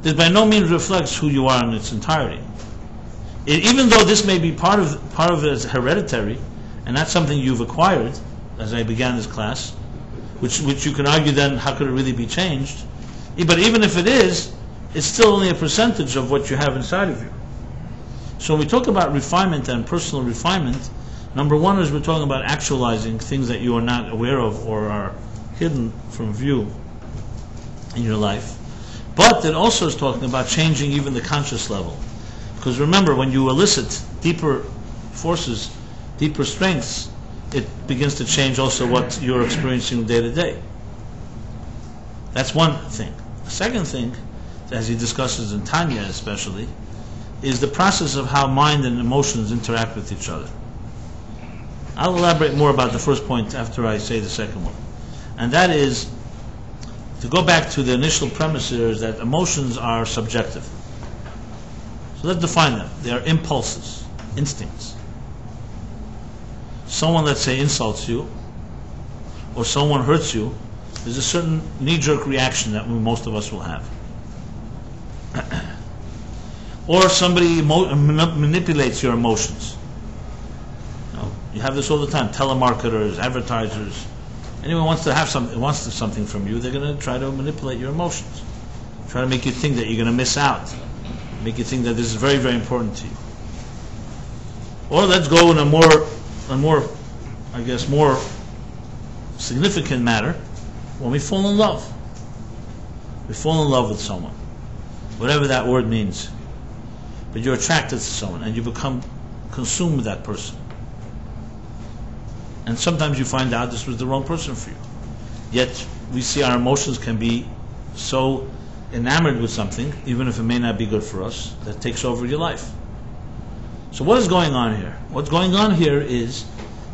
This by no means reflects who you are in its entirety. Even though this may be part of it as hereditary, and that's something you've acquired, as I began this class, which you can argue then, how could it really be changed? But even if it is, it's still only a percentage of what you have inside of you. So when we talk about refinement and personal refinement, number one is we're talking about actualizing things that you are not aware of or are hidden from view in your life. But it also is talking about changing even the conscious level. Because remember, when you elicit deeper forces, deeper strengths, it begins to change also what you're experiencing day to day. That's one thing. The second thing, as he discusses in Tanya especially, is the process of how mind and emotions interact with each other. I'll elaborate more about the first point after I say the second one. And that is, to go back to the initial premise here, is that emotions are subjective. So let's define them. They are impulses, instincts. Someone, let's say, insults you, or someone hurts you, there's a certain knee-jerk reaction that most of us will have. Or somebody manipulates your emotions. You have this all the time. Telemarketers, advertisers, anyone wants to have something from you, they're going to try to manipulate your emotions. Try to make you think that you're going to miss out. Make you think that this is very, very important to you. Or let's go in a more significant matter, when we fall in love. We fall in love with someone, whatever that word means. But you're attracted to someone and you become consumed with that person. And sometimes you find out this was the wrong person for you. Yet we see our emotions can be so enamored with something, even if it may not be good for us, that takes over your life. So what is going on here? What's going on here is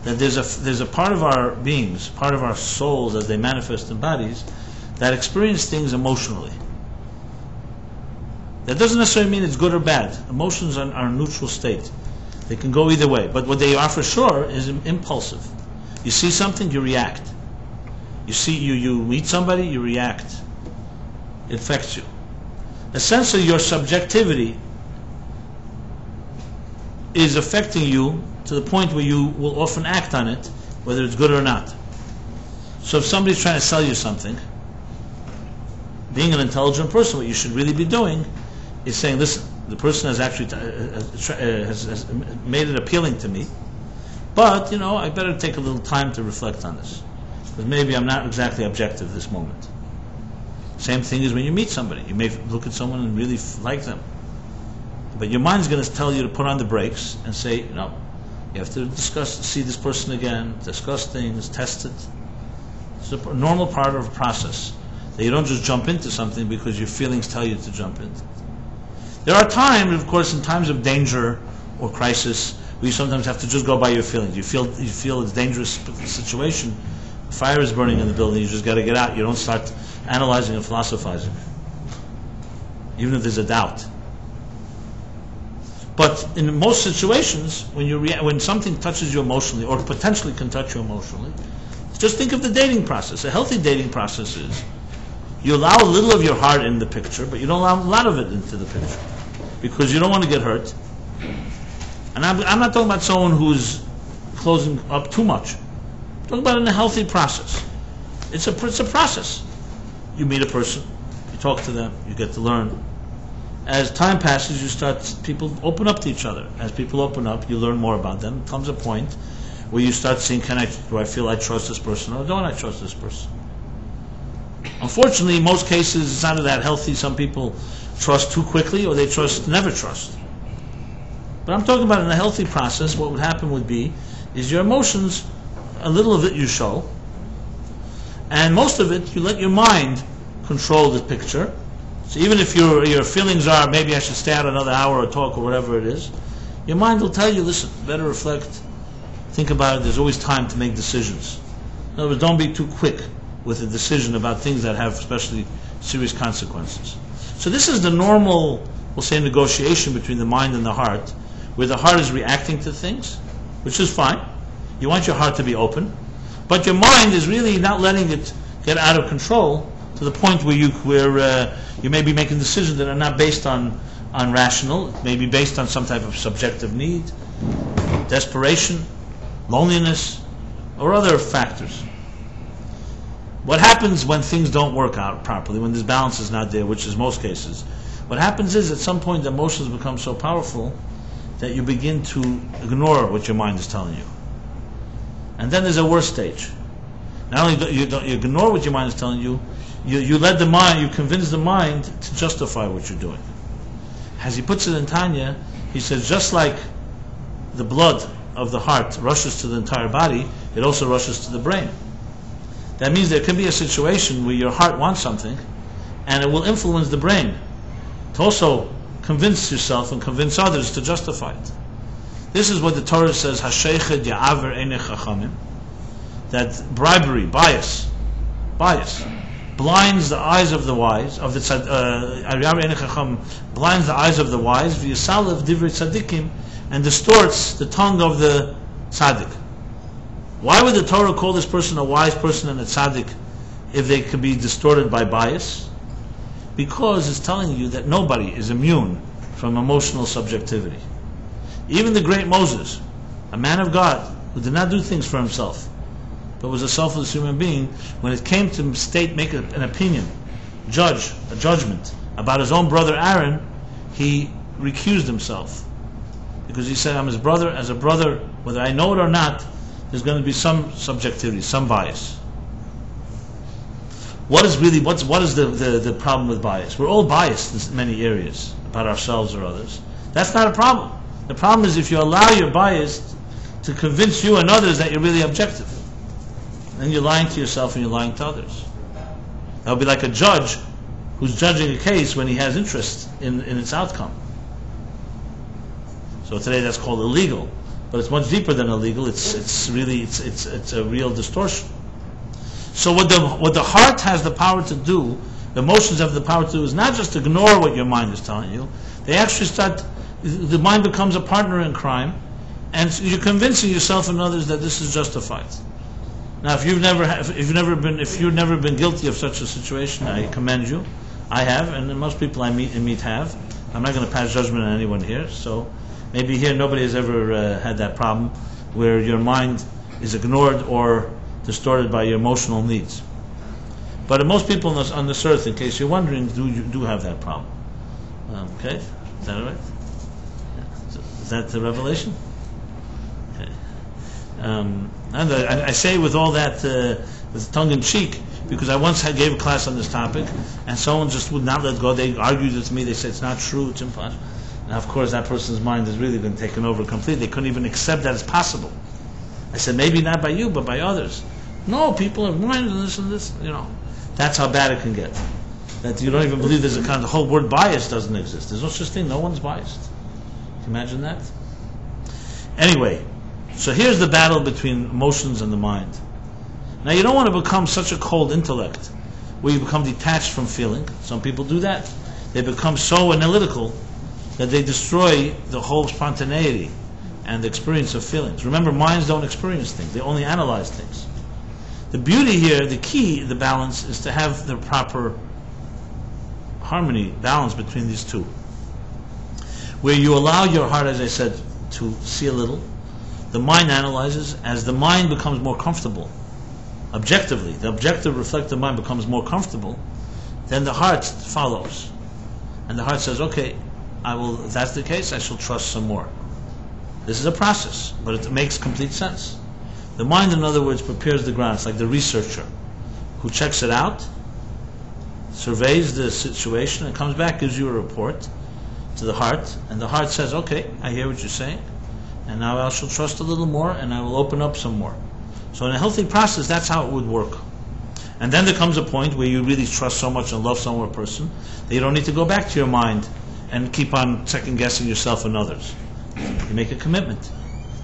that there's a part of our beings, part of our souls as they manifest in bodies, that experience things emotionally. That doesn't necessarily mean it's good or bad. Emotions are a neutral state. They can go either way. But what they are for sure is impulsive. You see something, you react. You meet somebody, you react. It affects you. Essentially, your subjectivity is affecting you to the point where you will often act on it, whether it's good or not. So if somebody's trying to sell you something, being an intelligent person, what you should really be doing is saying, listen, the person has actually has made it appealing to me, but I better take a little time to reflect on this, because maybe I'm not exactly objective this moment. Same thing is when you meet somebody. You may look at someone and really like them, but your mind's going to tell you to put on the brakes and say, you have to see this person again, discuss things, test it. It's a normal part of a process. That you don't just jump into something because your feelings tell you to jump into it. There are times, of course, in times of danger or crisis, where you sometimes have to just go by your feelings. You feel it's a dangerous situation. A fire is burning in the building. You just got to get out. You don't start analyzing and philosophizing, even if there's a doubt. But in most situations, when something touches you emotionally, or potentially can touch you emotionally, just think of the dating process. A healthy dating process is you allow a little of your heart in the picture, but you don't allow a lot of it into the picture, because you don't want to get hurt. And I'm not talking about someone who's closing up too much. I'm talking about in a healthy process. It's a process. You meet a person, you talk to them, you get to learn. As time passes, people open up to each other. As people open up, you learn more about them. It comes a point where you start seeing, do I feel I trust this person, or don't I trust this person? Unfortunately, in most cases, it's not that healthy. Some people trust too quickly, or they never trust. But I'm talking about in a healthy process, what would happen would be, is your emotions, a little of it you show, and most of it, you let your mind control the picture. So even if your feelings are, maybe I should stay out another hour or talk or whatever it is, your mind will tell you, listen, better reflect, think about it, there's always time to make decisions. In other words, don't be too quick with a decision about things that have especially serious consequences. So this is the normal, we'll say, negotiation between the mind and the heart, where the heart is reacting to things, which is fine. You want your heart to be open, but your mind is really not letting it get out of control to the point where you may be making decisions that are not based on rational, maybe based on some type of subjective need, desperation, loneliness, or other factors. What happens when things don't work out properly, when this balance is not there, which is most cases, what happens is at some point the emotions become so powerful that you begin to ignore what your mind is telling you. And then there's a worse stage. Not only do you ignore what your mind is telling you, you let the mind, you convince the mind to justify what you're doing. As he puts it in Tanya, he says, just like the blood of the heart rushes to the entire body, it also rushes to the brain. That means there can be a situation where your heart wants something, and it will influence the brain to also convince yourself and convince others to justify it. This is what the Torah says, Hasheichad ya'aver einei chachamim, that bribery, bias, blinds the eyes of the wise, blinds the eyes of the wise, v'yisalev divrei tzaddikim, and distorts the tongue of the tzaddik. Why would the Torah call this person a wise person and a tzaddik if they could be distorted by bias? Because it's telling you that nobody is immune from emotional subjectivity. Even the great Moses, a man of God, who did not do things for himself, but was a selfless human being, when it came to make an opinion, a judgment about his own brother Aaron, he recused himself. Because he said, I'm his brother, as a brother, whether I know it or not, there's going to be some subjectivity, some bias. What is the problem with bias? We're all biased in many areas about ourselves or others. That's not a problem. The problem is if you allow your bias to convince you and others that you're really objective. Then you're lying to yourself and you're lying to others. That would be like a judge who's judging a case when he has interest in its outcome. So today that's called illegal, but it's much deeper than illegal. It's a real distortion. So what the heart has the power to do the emotions have the power to do is not just ignore what your mind is telling you. They actually the mind becomes a partner in crime, and you're convincing yourself and others that this is justified. Now, if you've never been guilty of such a situation, I commend you. I have, and most people I meet have. I'm not going to pass judgment on anyone here, so maybe here nobody has ever had that problem where your mind is ignored or distorted by your emotional needs. But most people on this earth, in case you're wondering, do have that problem. Okay, is that all right? Is that the revelation? Okay. And I say with all that, with tongue in cheek, because I once gave a class on this topic, and someone just would not let go. They argued with me. They said it's not true. It's impossible. And of course, that person's mind has really been taken over completely. They couldn't even accept that it's possible. I said maybe not by you, but by others. No, people have minds and this and this. That's how bad it can get. That you don't even believe there's the whole word bias doesn't exist. There's no such thing. No one's biased. Can you imagine that? Anyway, so here's the battle between emotions and the mind. Now, you don't want to become such a cold intellect where you become detached from feeling. Some people do that. They become so analytical that they destroy the whole spontaneity and the experience of feelings. Remember, minds don't experience things. They only analyze things. The beauty here, the key, the balance, is to have the proper harmony, balance between these two. Where you allow your heart, as I said, to see a little. The mind analyzes. As the mind becomes more comfortable, objectively, the objective reflective mind becomes more comfortable, then the heart follows. And the heart says, okay, if that's the case, I shall trust some more. This is a process, but it makes complete sense. The mind, in other words, prepares the ground. It's like the researcher who checks it out, surveys the situation, and comes back, gives you a report to the heart, and the heart says, okay, I hear what you're saying, and now I shall trust a little more, and I will open up some more. So in a healthy process, that's how it would work. And then there comes a point where you really trust so much and love some more person that you don't need to go back to your mind and keep on second-guessing yourself and others. You make a commitment.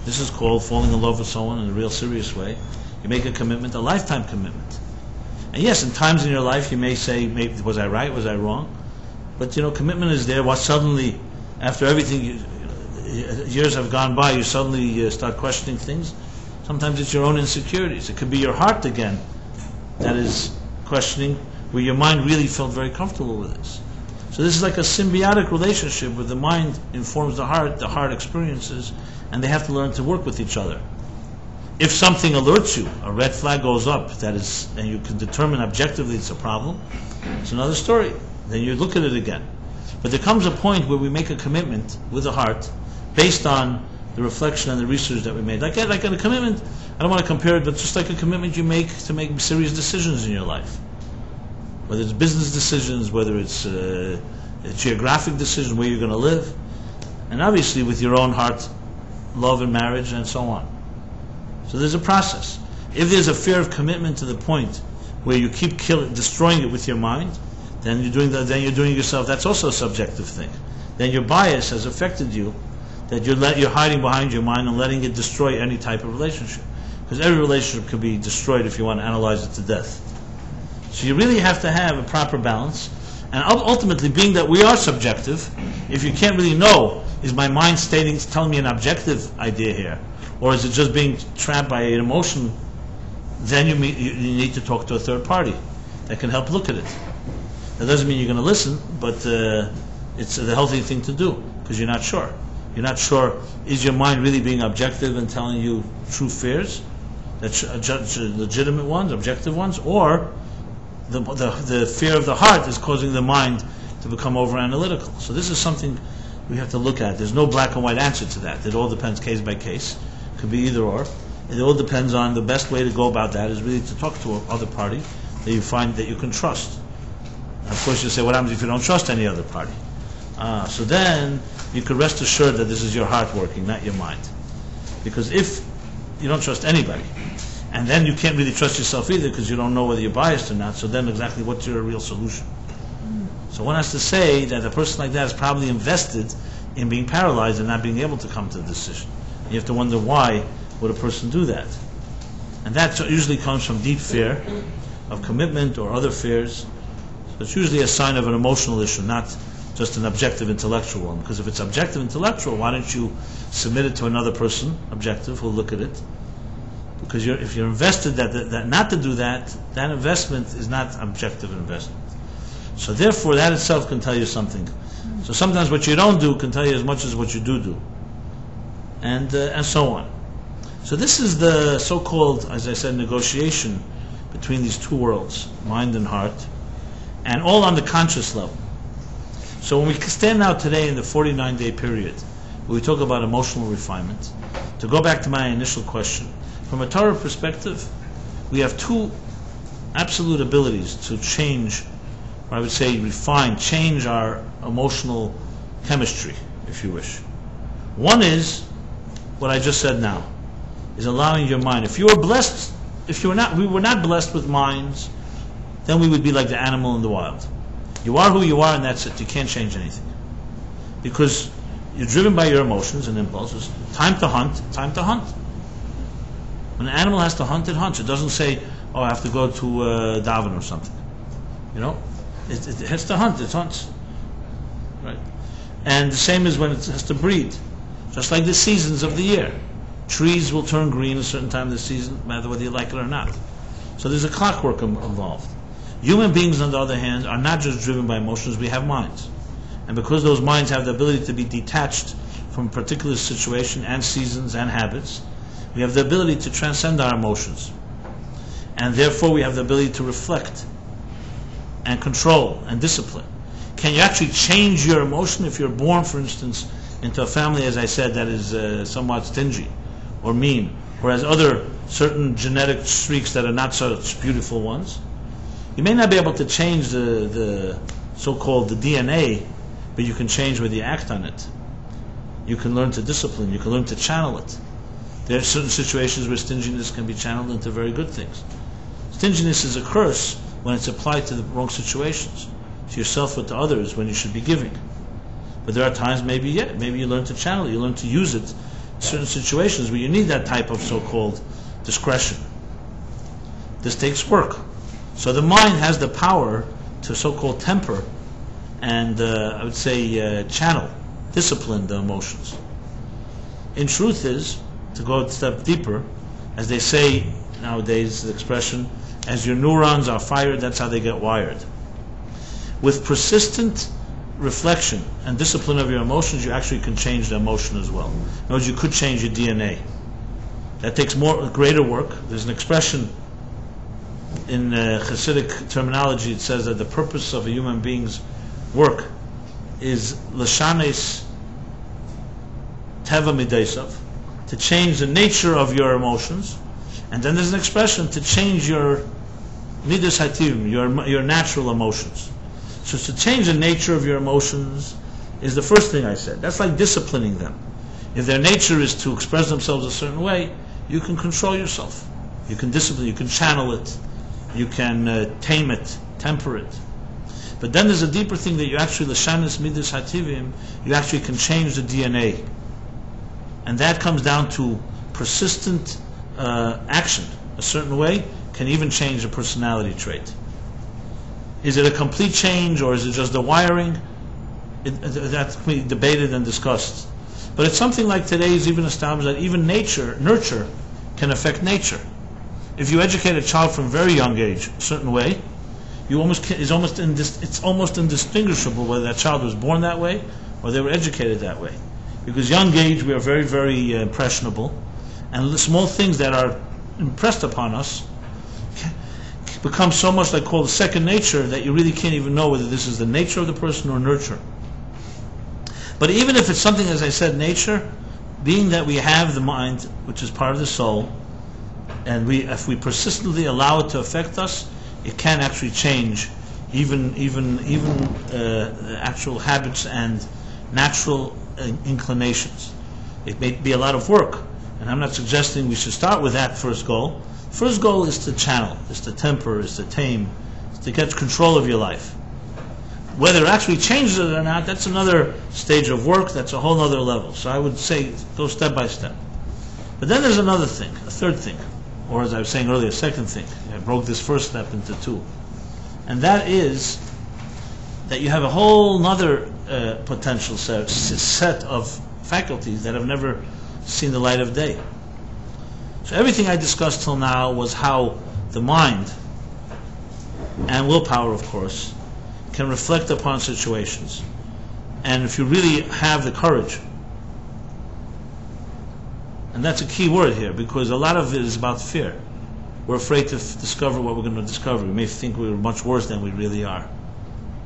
This is called falling in love with someone in a real serious way. You make a commitment, a lifetime commitment. And yes, in times in your life you may say, maybe, was I right, was I wrong? But commitment is there. What suddenly, after everything, years have gone by, you suddenly start questioning things. Sometimes it's your own insecurities. It could be your heart again that is questioning, where your mind really felt very comfortable with this. So this is like a symbiotic relationship where the mind informs the heart experiences, and they have to learn to work with each other. If something alerts you, a red flag goes up, and you can determine objectively it's a problem, it's another story. Then you look at it again. But there comes a point where we make a commitment with the heart based on the reflection and the research that we made. Like a commitment, I don't want to compare it, but just like a commitment you make to make serious decisions in your life. Whether it's business decisions, whether it's a geographic decision, where you're going to live, and obviously with your own heart, love and marriage, and so on. So there's a process. If there's a fear of commitment to the point where you keep destroying it with your mind, then you're doing yourself. That's also a subjective thing. Then your bias has affected you, that you're hiding behind your mind and letting it destroy any type of relationship. Because every relationship could be destroyed if you want to analyze it to death. So you really have to have a proper balance. And ultimately, being that we are subjective, if you can't really know, is my mind telling me an objective idea here, or is it just being trapped by an emotion, then you need to talk to a third party that can help look at it. That doesn't mean you're going to listen, but it's a healthy thing to do, because you're not sure. You're not sure, is your mind really being objective and telling you true fears, legitimate ones, objective ones, or the fear of the heart is causing the mind to become over-analytical. So this is something we have to look at. There's no black and white answer to that. It all depends case by case. It could be either or. It all depends on the best way to go about that is really to talk to another party that you find that you can trust. And of course you say, what happens if you don't trust any other party? So then you could rest assured that this is your heart working, not your mind. Because if you don't trust anybody, and then you can't really trust yourself either because you don't know whether you're biased or not, so then exactly what's your real solution? So one has to say that a person like that is probably invested in being paralyzed and not being able to come to the decision. You have to wonder why would a person do that? And that usually comes from deep fear of commitment or other fears. It's usually a sign of an emotional issue, not just an objective intellectual one. Because if it's objective intellectual, why don't you submit it to another person, objective, who'll look at it? Because if you're invested that not to do that, that investment is not objective investment. So therefore, that itself can tell you something. So sometimes what you don't do can tell you as much as what you do, and so on. So this is the so-called, as I said, negotiation between these two worlds, mind and heart, and all on the conscious level. So when we stand now today in the 49-day period, where we talk about emotional refinement, to go back to my initial question, from a Torah perspective, we have two absolute abilities to change, or I would say refine, change our emotional chemistry, if you wish. One is what I just said now, is allowing your mind. If you were blessed, we were not blessed with minds, then we would be like the animal in the wild. You are who you are, and that's it. You can't change anything. Because you're driven by your emotions and impulses. Time to hunt, time to hunt. When an animal has to hunt, it hunts. It doesn't say, oh, I have to go to Davin or something. You know? It has to hunt, it hunts. Right? And the same is when it has to breed. Just like the seasons of the year. Trees will turn green a certain time of the season, no matter whether you like it or not. So there's a clockwork involved. Human beings, on the other hand, are not just driven by emotions, we have minds. And because those minds have the ability to be detached from a particular situation and seasons and habits, we have the ability to transcend our emotions. And therefore we have the ability to reflect and control and discipline. Can you actually change your emotion if you're born, for instance, into a family, as I said, that is somewhat stingy or mean, or has other certain genetic streaks that are not such beautiful ones? You may not be able to change the so-called the DNA, but you can change whether you act on it. You can learn to discipline, you can learn to channel it. There are certain situations where stinginess can be channeled into very good things. Stinginess is a curse when it's applied to the wrong situations, to yourself or to others, when you should be giving. But there are times maybe you learn to channel it, you learn to use it in certain situations where you need that type of so-called discretion. This takes work. So the mind has the power to so-called temper and I would say channel, discipline the emotions. In truth is, to go a step deeper, as they say nowadays, the expression, as your neurons are fired, that's how they get wired. With persistent reflection and discipline of your emotions, you actually can change the emotion as well. In other words, you could change your DNA. That takes greater work. There's an expression in Hasidic terminology. It says that the purpose of a human being's work is l'shanes teva mideisav, to change the nature of your emotions, and then there's an expression to change your midas hativim, your natural emotions. So to change the nature of your emotions is the first thing I said. That's like disciplining them. If their nature is to express themselves a certain way, you can control yourself. You can discipline, you can channel it, you can tame it, temper it. But then there's a deeper thing that you actually, l'shanes midas hativim, you actually can change the DNA. And that comes down to persistent action. A certain way can even change a personality trait. Is it a complete change, or is it just the wiring? That can be debated and discussed. But it's something like today is even established that even nurture can affect nature. If you educate a child from very young age a certain way, it's almost indistinguishable whether that child was born that way or they were educated that way. Because young age, we are very, very impressionable, and the small things that are impressed upon us become so much like called second nature that you really can't even know whether this is the nature of the person or nurture. But even if it's something, as I said, nature, being that we have the mind, which is part of the soul, and if we persistently allow it to affect us, it can actually change even actual habits and natural inclinations. It may be a lot of work, and I'm not suggesting we should start with that first goal. First goal is to channel, is to temper, is to tame, is to get control of your life. Whether it actually changes it or not, that's another stage of work, that's a whole other level. So I would say go step by step. But then there's another thing, a third thing, or as I was saying earlier, a second thing. I broke this first step into two. And that is that you have a whole nother potential set of faculties that have never seen the light of day. So everything I discussed till now was how the mind, and willpower of course, can reflect upon situations. And if you really have the courage, and that's a key word here, because a lot of it is about fear. We're afraid to discover what we're going to discover. We may think we're much worse than we really are,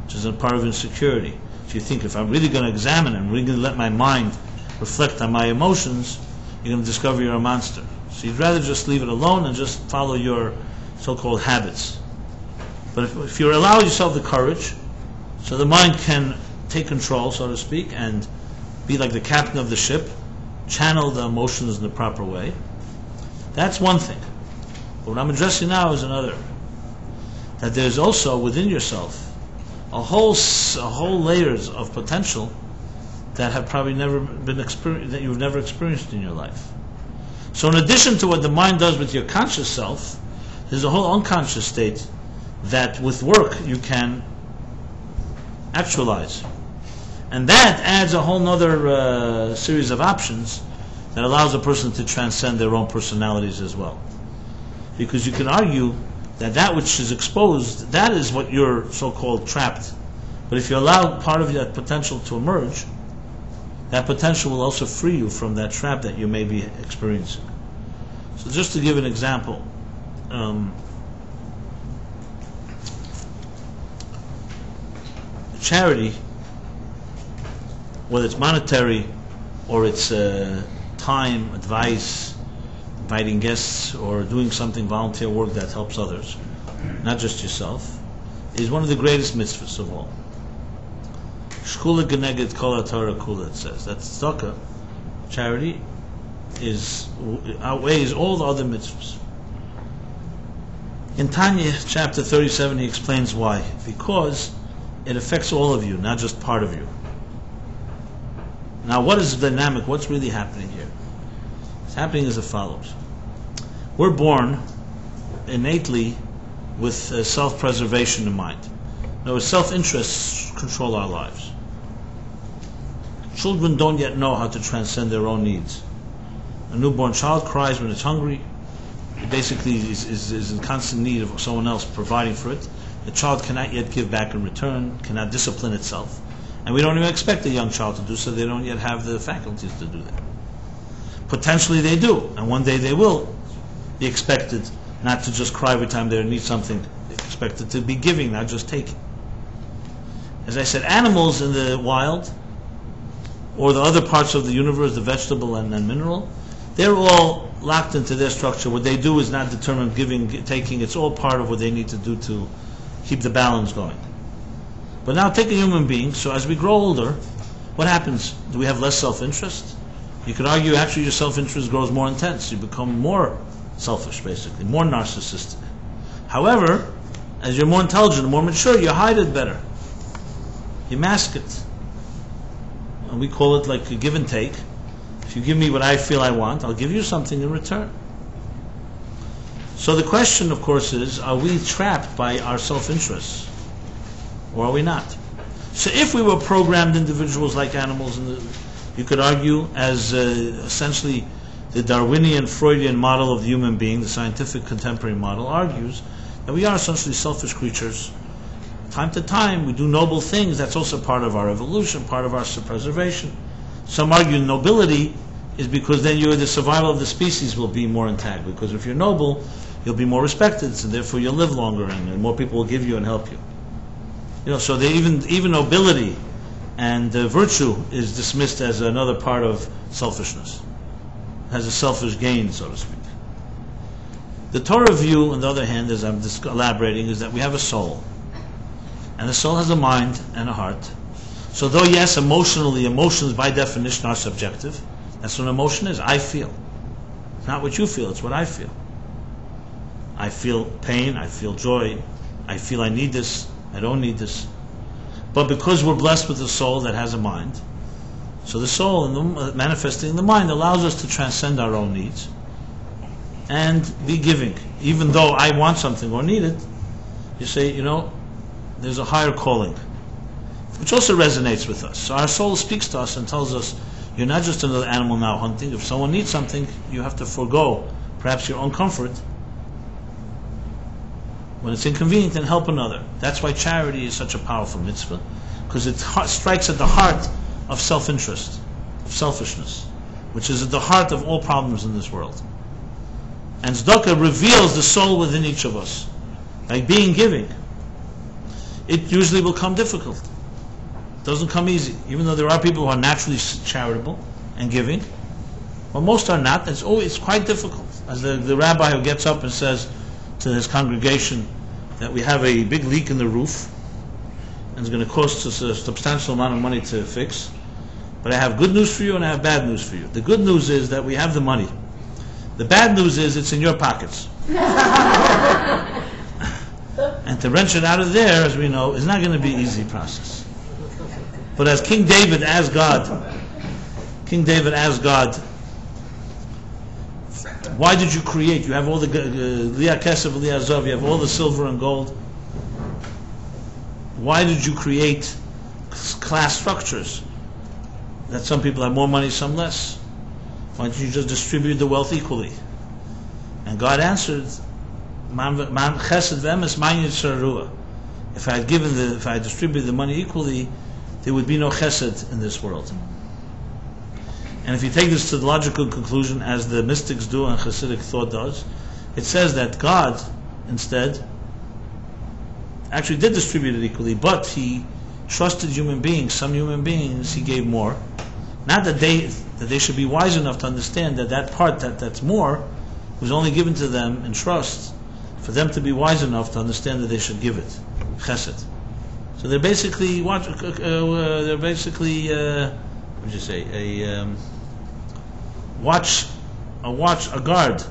which is a part of insecurity. So you think, if I'm really going to examine and really going to let my mind reflect on my emotions, you're going to discover you're a monster. So you'd rather just leave it alone and just follow your so-called habits. But if you allow yourself the courage, so the mind can take control, so to speak, and be like the captain of the ship, channel the emotions in the proper way, that's one thing. But what I'm addressing now is another. That there's also within yourself a whole layers of potential that have probably never been experienced, that you've never experienced in your life. So in addition to what the mind does with your conscious self, there's a whole unconscious state that with work you can actualize. And that adds a whole nother series of options that allows a person to transcend their own personalities as well. Because you can argue that which is exposed, that is what you're so-called trapped. But if you allow part of that potential to emerge, that potential will also free you from that trap that you may be experiencing. So just to give an example, charity, whether it's monetary or it's time, advice, inviting guests, or doing something volunteer work that helps others, not just yourself, is one of the greatest mitzvahs of all. Shkula geneged kol haTorah kula, it says. That tzedakah, charity, outweighs all the other mitzvahs. In Tanya, chapter 37, he explains why. Because it affects all of you, not just part of you. Now, what is the dynamic? What's really happening here? What's happening is as follows. We're born innately with self-preservation in mind. No, self-interests control our lives. Children don't yet know how to transcend their own needs. A newborn child cries when it's hungry. It basically is in constant need of someone else providing for it. The child cannot yet give back in return, cannot discipline itself. And we don't even expect a young child to do so. They don't yet have the faculties to do that. Potentially they do, and one day they will be expected not to just cry every time they need something. They're expected to be giving, not just taking. As I said, animals in the wild, or the other parts of the universe, the vegetable and mineral, they're all locked into their structure. What they do is not determine giving, taking. It's all part of what they need to do to keep the balance going. But now take a human being. So as we grow older, what happens? Do we have less self-interest? You could argue actually your self-interest grows more intense. You become more selfish, basically, more narcissistic. However, as you're more intelligent, more mature, you hide it better. You mask it. And we call it like a give and take. If you give me what I feel I want, I'll give you something in return. So the question, of course, is, are we trapped by our self-interests? Or are we not? So if we were programmed individuals like animals, you could argue as essentially the Darwinian, Freudian model of the human being, the scientific contemporary model, argues that we are essentially selfish creatures. Time to time, we do noble things. That's also part of our evolution, part of our preservation. Some argue nobility is because then the survival of the species will be more intact. Because if you're noble, you'll be more respected, so therefore you'll live longer, and more people will give you and help you. So even nobility and virtue is dismissed as another part of selfishness, has a selfish gain, so to speak. The Torah view, on the other hand, as I'm elaborating, is that we have a soul. And the soul has a mind and a heart. So though, yes, emotions by definition are subjective, that's what an emotion is. I feel. It's not what you feel, it's what I feel. I feel pain, I feel joy, I feel I need this, I don't need this. But because we're blessed with a soul that has a mind, so the soul manifesting in the mind allows us to transcend our own needs and be giving. Even though I want something or need it, you say, there's a higher calling. which also resonates with us. So our soul speaks to us and tells us, you're not just another animal now hunting. If someone needs something, you have to forego perhaps your own comfort when it's inconvenient and help another. That's why charity is such a powerful mitzvah, because it strikes at the heart of self-interest, of selfishness, which is at the heart of all problems in this world. And tzedakah reveals the soul within each of us. By being giving, it usually will come difficult. It doesn't come easy, even though there are people who are naturally charitable and giving. But most are not. It's quite difficult. As the rabbi who gets up and says to his congregation that we have a big leak in the roof and it's going to cost us a substantial amount of money to fix. But I have good news for you and I have bad news for you. The good news is that we have the money. The bad news is it's in your pockets. And to wrench it out of there, as we know, is not going to be an easy process. But as King David asked God, why did you create? You have all the Liah Kesef, Liah Zav, you have all the silver and gold. Why did you create class structures? That some people have more money, some less. Why don't you just distribute the wealth equally? And God answered, Man chesed v'emes man yitzarua. If I had distributed the money equally, there would be no chesed in this world. And if you take this to the logical conclusion, as the mystics do and Hasidic thought does, it says that God, instead, actually did distribute it equally, but He trusted human beings. Some human beings He gave more. Not that they should be wise enough to understand that part that's more was only given to them in trust, for them to be wise enough to understand that they should give it, chesed. So they're basically what would you say, a guard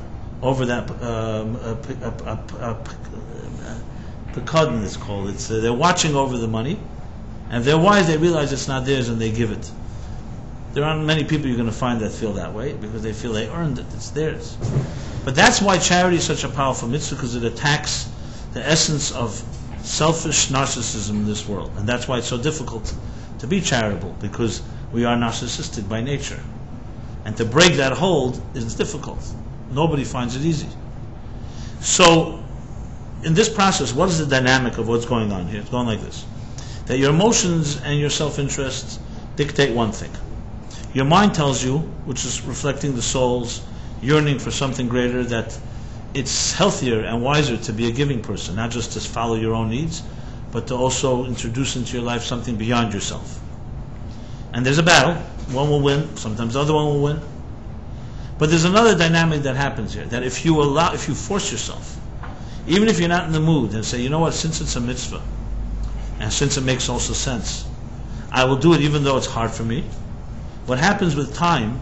over that pekadon it's called. They're watching over the money, and if they're wise, they realize it's not theirs and they give it. There aren't many people you're going to find that feel that way, because they feel they earned it, it's theirs. But that's why charity is such a powerful mitzvah, because it attacks the essence of selfish narcissism in this world. And that's why it's so difficult to be charitable, because we are narcissistic by nature. And to break that hold is difficult. Nobody finds it easy. So, in this process, what is the dynamic of what's going on here? It's going like this. That your emotions and your self-interest dictate one thing. Your mind tells you, which is reflecting the soul's yearning for something greater, that it's healthier and wiser to be a giving person, not just to follow your own needs, but to also introduce into your life something beyond yourself. And there's a battle. One will win, sometimes the other one will win. But there's another dynamic that happens here, that if you force yourself, even if you're not in the mood, and say, you know what, since it's a mitzvah, and since it makes also sense, I will do it even though it's hard for me. What happens with time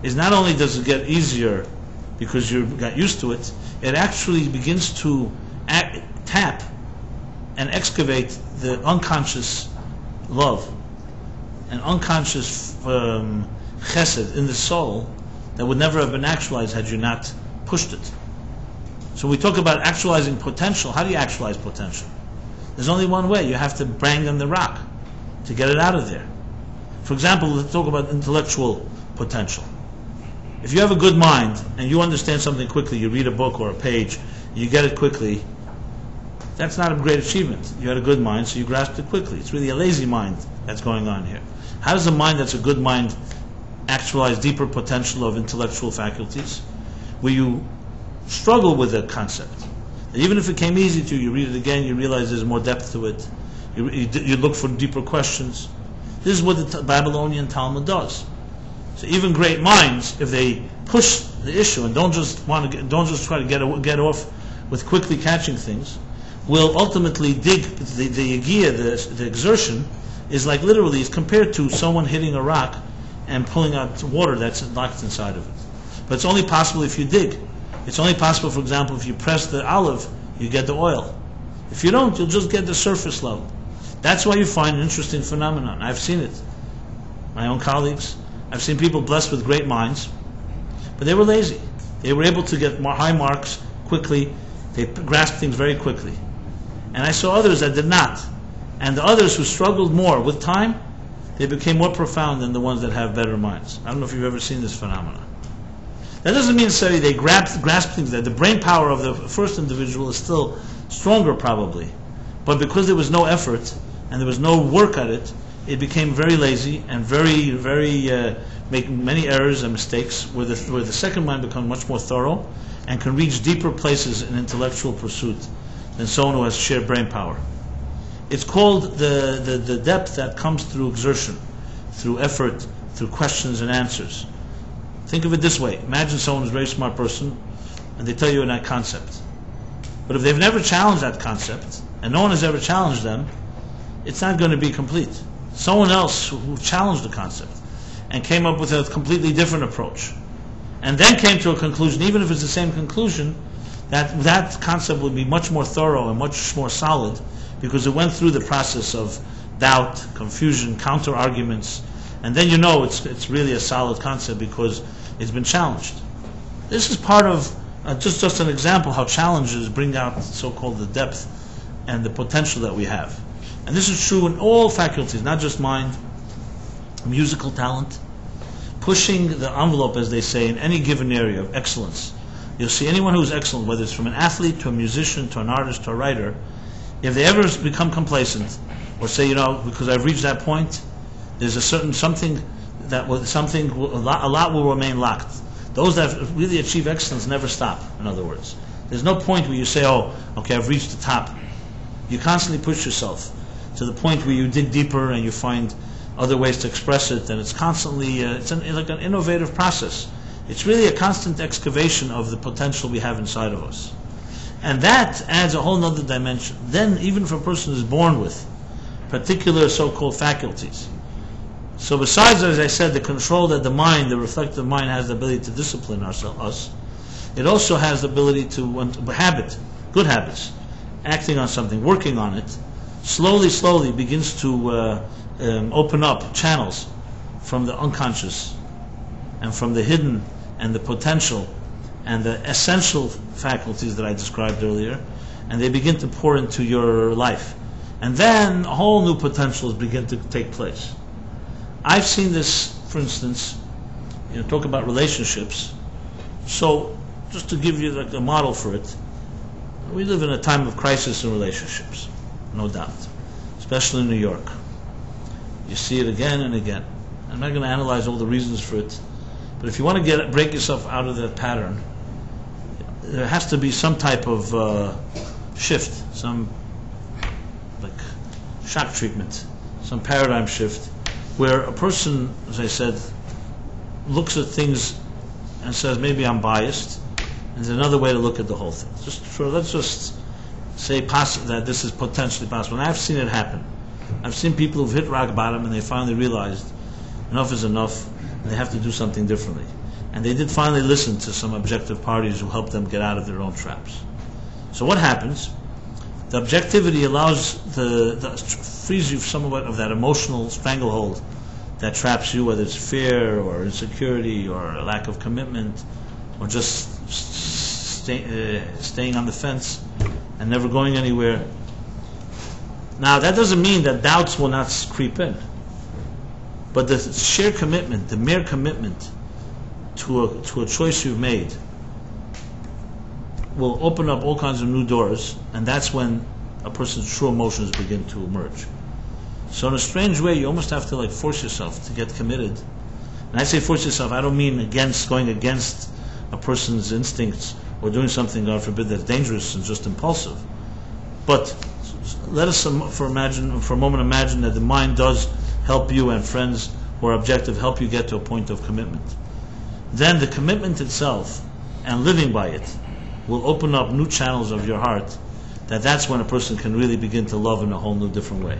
is not only does it get easier because you got used to it, it actually begins to tap and excavate the unconscious love and unconscious chesed in the soul that would never have been actualized had you not pushed it. So we talk about actualizing potential. How do you actualize potential? There's only one way. You have to bang on the rock to get it out of there. For example, let's talk about intellectual potential. If you have a good mind and you understand something quickly, you read a book or a page, you get it quickly, that's not a great achievement. You had a good mind, so you grasped it quickly. It's really a lazy mind that's going on here. How does a mind that's a good mind actualize deeper potential of intellectual faculties? Where you struggle with a concept. Even if it came easy to you, you read it again, you realize there's more depth to it. You look for deeper questions. This is what the Babylonian Talmud does. So even great minds, if they push the issue and don't just try to get off with quickly catching things, will ultimately dig the yagiyah, the exertion is like literally is compared to someone hitting a rock and pulling out water that's locked inside of it. But it's only possible if you dig. It's only possible, for example, if you press the olive, you get the oil. If you don't, you'll just get the surface level. That's why you find an interesting phenomenon. I've seen it. My own colleagues. I've seen people blessed with great minds, but they were lazy. They were able to get high marks quickly. They grasped things very quickly. And I saw others that did not. And the others who struggled more with time, they became more profound than the ones that have better minds. I don't know if you've ever seen this phenomenon. That doesn't mean necessarily they grasp things, that the brain power of the first individual is still stronger probably. But because there was no effort and there was no work at it, it became very lazy and very making many errors and mistakes, where the second mind becomes much more thorough and can reach deeper places in intellectual pursuit than someone who has shared brain power. It's called the depth that comes through exertion, through effort, through questions and answers. Think of it this way. Imagine someone who's a very smart person and they tell you that concept. But if they've never challenged that concept and no one has ever challenged them, it's not going to be complete. Someone else who challenged the concept and came up with a completely different approach and then came to a conclusion, even if it's the same conclusion, that concept would be much more thorough and much more solid because it went through the process of doubt, confusion, counter arguments, and then you know it's really a solid concept because it's been challenged. This is part of just an example how challenges bring out so-called the depth and the potential that we have. And this is true in all faculties, not just mind, musical talent, pushing the envelope, as they say, in any given area of excellence. You'll see anyone who's excellent, whether it's from an athlete to a musician to an artist to a writer, if they ever become complacent or say, because I've reached that point, there's a certain a lot will remain locked. Those that really achieve excellence never stop, in other words. There's no point where you say, oh, okay, I've reached the top. You constantly push yourself to the point where you dig deeper and you find other ways to express it, and it's constantly, like an innovative process. It's really a constant excavation of the potential we have inside of us. And that adds a whole other dimension. Then, even if a person is born with particular so-called faculties, so besides, as I said, the control that the mind, the reflective mind, has the ability to discipline us, it also has the ability to good habits, acting on something, working on it, slowly begins to open up channels from the unconscious and from the hidden and the potential and the essential faculties that I described earlier, and they begin to pour into your life. And then whole new potentials begin to take place. I've seen this, for instance, talk about relationships. So, just to give you like a model for it, we live in a time of crisis in relationships, no doubt, especially in New York. You see it again and again. I'm not going to analyze all the reasons for it, but if you want to break yourself out of that pattern, there has to be some type of shift, some like shock treatment, some paradigm shift, where a person, as I said, looks at things and says, maybe I'm biased, and there's another way to look at the whole thing. Let's just say that this is potentially possible. And I've seen it happen. I've seen people who've hit rock bottom and they finally realized enough is enough and they have to do something differently. And they did finally listen to some objective parties who helped them get out of their own traps. So what happens? The objectivity allows frees you somewhat of that emotional stranglehold that traps you, whether it's fear or insecurity or a lack of commitment or just staying on the fence and never going anywhere. Now, that doesn't mean that doubts will not creep in. But the sheer commitment, the mere commitment to a choice you've made will open up all kinds of new doors, and that's when a person's true emotions begin to emerge. So in a strange way, you almost have to force yourself to get committed. And I say force yourself, I don't mean going against a person's instincts or doing something, God forbid, that's dangerous and just impulsive. But let us for a moment imagine that the mind does help you, and friends who are objective help you get to a point of commitment. Then the commitment itself and living by it will open up new channels of your heart, that's when a person can really begin to love in a whole new different way.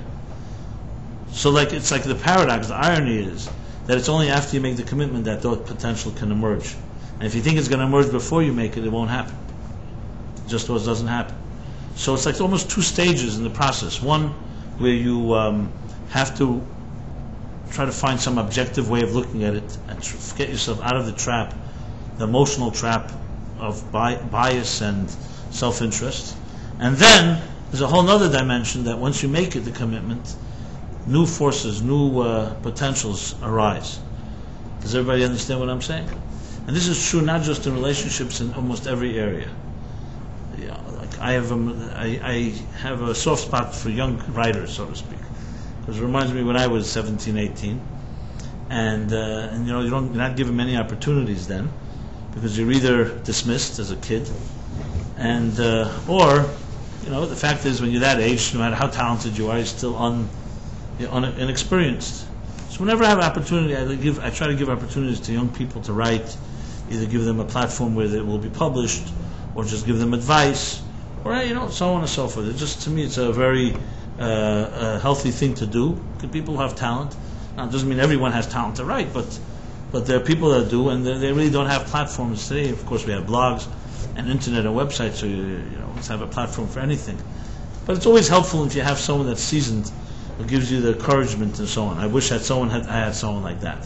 So it's like the paradox, the irony is that it's only after you make the commitment that that potential can emerge. And if you think it's going to emerge before you make it, it won't happen. It just doesn't happen. So it's like almost two stages in the process. One where you have to try to find some objective way of looking at it and get yourself out of the trap, the emotional trap of bias and self-interest. And then There's a whole other dimension that once you make it the commitment, new forces, new potentials arise. Does everybody understand what I'm saying? And this is true not just in relationships, in almost every area. Yeah, like I have a soft spot for young writers, so to speak, because it reminds me when I was 17, 18, and you're not given many opportunities then, because you're either dismissed as a kid, and or the fact is when you're that age, no matter how talented you are, you're still inexperienced. So whenever I have opportunity, I try to give opportunities to young people to write, either give them a platform where it will be published, or just give them advice, or so on and so forth. To me, it's a very healthy thing to do. Because people have talent. Now, it doesn't mean everyone has talent to write, but there are people that do, and they really don't have platforms today. Of course, we have blogs and internet and websites, so let's have a platform for anything. But it's always helpful if you have someone that's seasoned, who gives you the encouragement and so on. I wish that I had someone like that.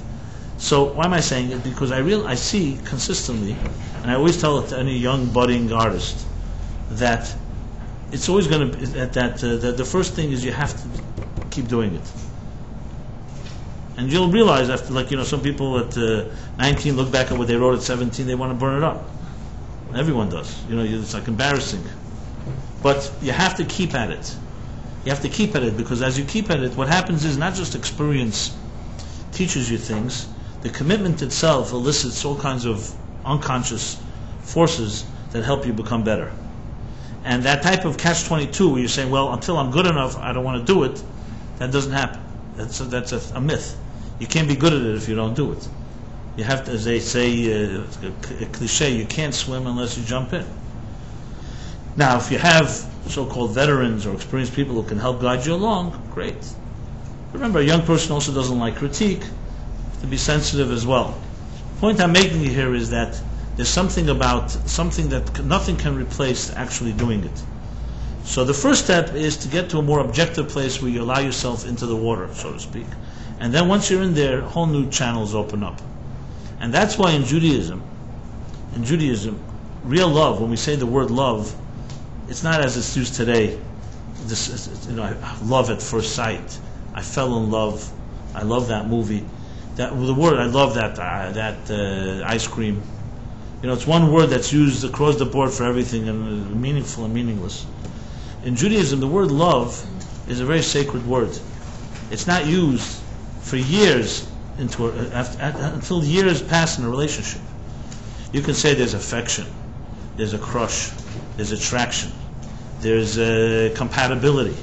So why am I saying it? Because I see consistently, and I always tell it to any young budding artist, that it's always going to be that the first thing is you have to keep doing it. And you'll realize after, some people at 19 look back at what they wrote at 17, they want to burn it up. Everyone does. It's like embarrassing. But you have to keep at it. You have to keep at it, because as you keep at it, what happens is not just experience teaches you things. The commitment itself elicits all kinds of unconscious forces that help you become better. And that type of catch-22 where you're saying, well, until I'm good enough, I don't want to do it, that doesn't happen. That's a myth. You can't be good at it if you don't do it. You have to, as they say, a cliche, you can't swim unless you jump in. Now, if you have so-called veterans or experienced people who can help guide you along, great. Remember, a young person also doesn't like critique. To be sensitive as well. The point I'm making here is that there's something that nothing can replace actually doing it. So the first step is to get to a more objective place where you allow yourself into the water, so to speak. And then once you're in there, whole new channels open up. And that's why in Judaism, real love, when we say the word love, it's not as it's used today, love at first sight. I fell in love. I love that movie. The word, I love that ice cream. It's one word that's used across the board for everything, and meaningful and meaningless. In Judaism, the word love is a very sacred word. It's not used for years until years pass in a relationship. You can say there's affection, there's a crush, there's attraction, there's compatibility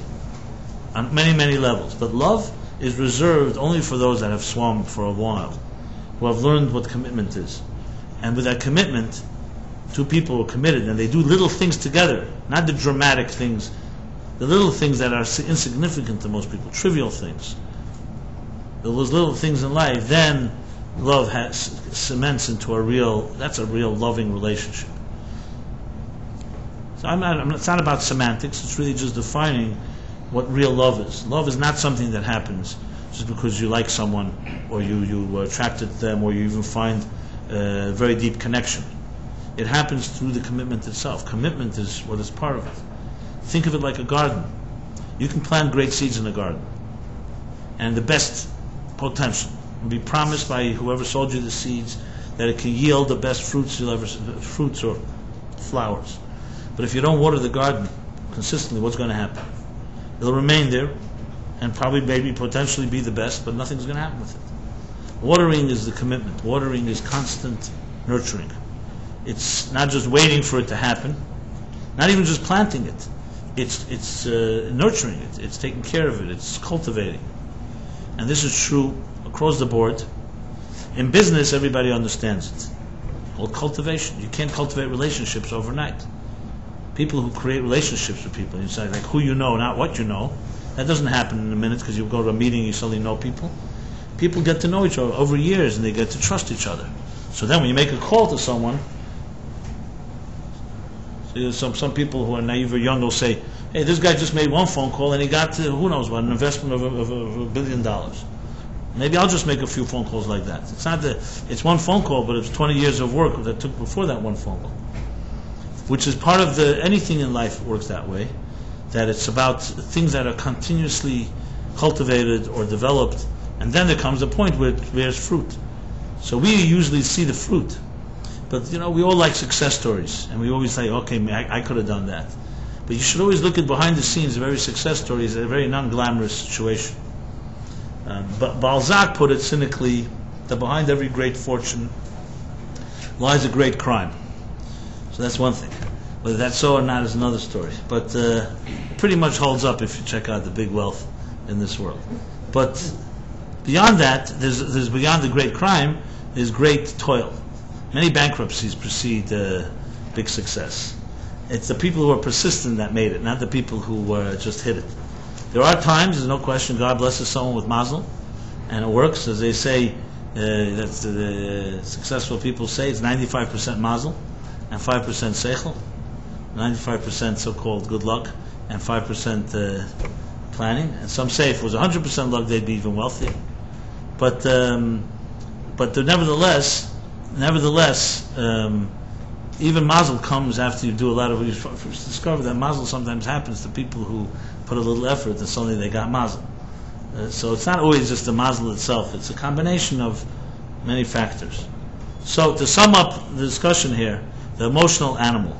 on many, many levels. But love is reserved only for those that have swum for a while, who have learned what commitment is. And with that commitment, two people are committed, and they do little things together, not the dramatic things, the little things that are insignificant to most people, trivial things. Those little things in life, then love cements into a real loving relationship. So it's not about semantics, it's really just defining what real love is. Love is not something that happens just because you like someone, or you are attracted to them, or you even find a very deep connection. It happens through the commitment itself. Commitment is what is part of it. Think of it like a garden. You can plant great seeds in a garden, and the best potential will be promised by whoever sold you the seeds that it can yield the best fruits or flowers. But if you don't water the garden consistently, what's going to happen? It'll remain there and probably maybe potentially be the best, but nothing's going to happen with it. Watering is the commitment. Watering is constant nurturing. It's not just waiting for it to happen, not even just planting it. It's nurturing it. It's taking care of it. It's cultivating. And this is true across the board. In business, everybody understands it. Called cultivation. You can't cultivate relationships overnight. People who create relationships with people, you say like who you know, not what you know. That doesn't happen in a minute because you go to a meeting, you suddenly know people. People get to know each other over years, and they get to trust each other. So then when you make a call to someone, some people who are naive or young will say, hey, this guy just made one phone call and he got to, who knows what, an investment of $1 billion. Maybe I'll just make a few phone calls like that. It's one phone call, but it's 20 years of work that took before that one phone call. Which is part of anything in life works that way. that it's about things that are continuously cultivated or developed, and then there comes a point where it bears fruit. So we usually see the fruit, but we all like success stories, and we always say, okay, I could have done that. But you should always look at behind the scenes of every success story as a very non-glamorous situation. But Balzac put it cynically that behind every great fortune lies a great crime. So that's one thing. Whether that's so or not is another story. But it pretty much holds up if you check out the big wealth in this world. But beyond that, there's beyond the great crime, there's great toil. Many bankruptcies precede big success. It's the people who are persistent that made it, not the people who just hit it. There are times, there's no question, God blesses someone with mazel, and it works. As they say, that's the successful people say, it's 95% mazel and 5% seichel. 95% so-called good luck and 5% planning. And some say if it was 100% luck, they'd be even wealthier. But nevertheless, even mazel comes after you do a lot of. You discover that mazel sometimes happens to people who put a little effort and suddenly they got mazel. So it's not always just the mazel itself; it's a combination of many factors. So to sum up the discussion here, the emotional animal.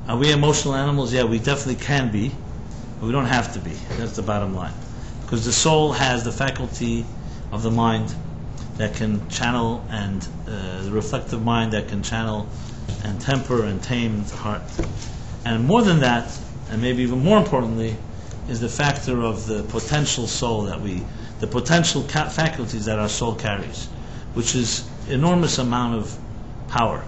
Are we emotional animals? Yeah, we definitely can be, but we don't have to be. That's the bottom line, because the soul has the faculty of the mind that can channel, and the reflective mind that can channel and temper and tame the heart. And more than that, and maybe even more importantly, is the factor of the potential soul the potential faculties that our soul carries, which is enormous amount of power.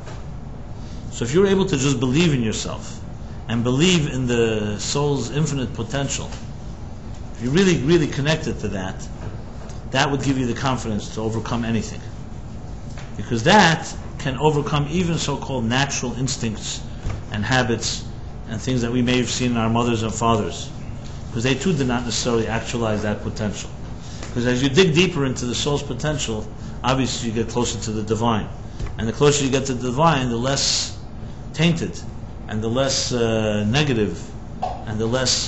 So if you're able to just believe in yourself and believe in the soul's infinite potential, if you really, really connected to that, that would give you the confidence to overcome anything. Because that can overcome even so-called natural instincts and habits and things that we may have seen in our mothers and fathers. Because they too did not necessarily actualize that potential. Because as you dig deeper into the soul's potential, obviously you get closer to the divine. And the closer you get to the divine, the less tainted and the less negative and the less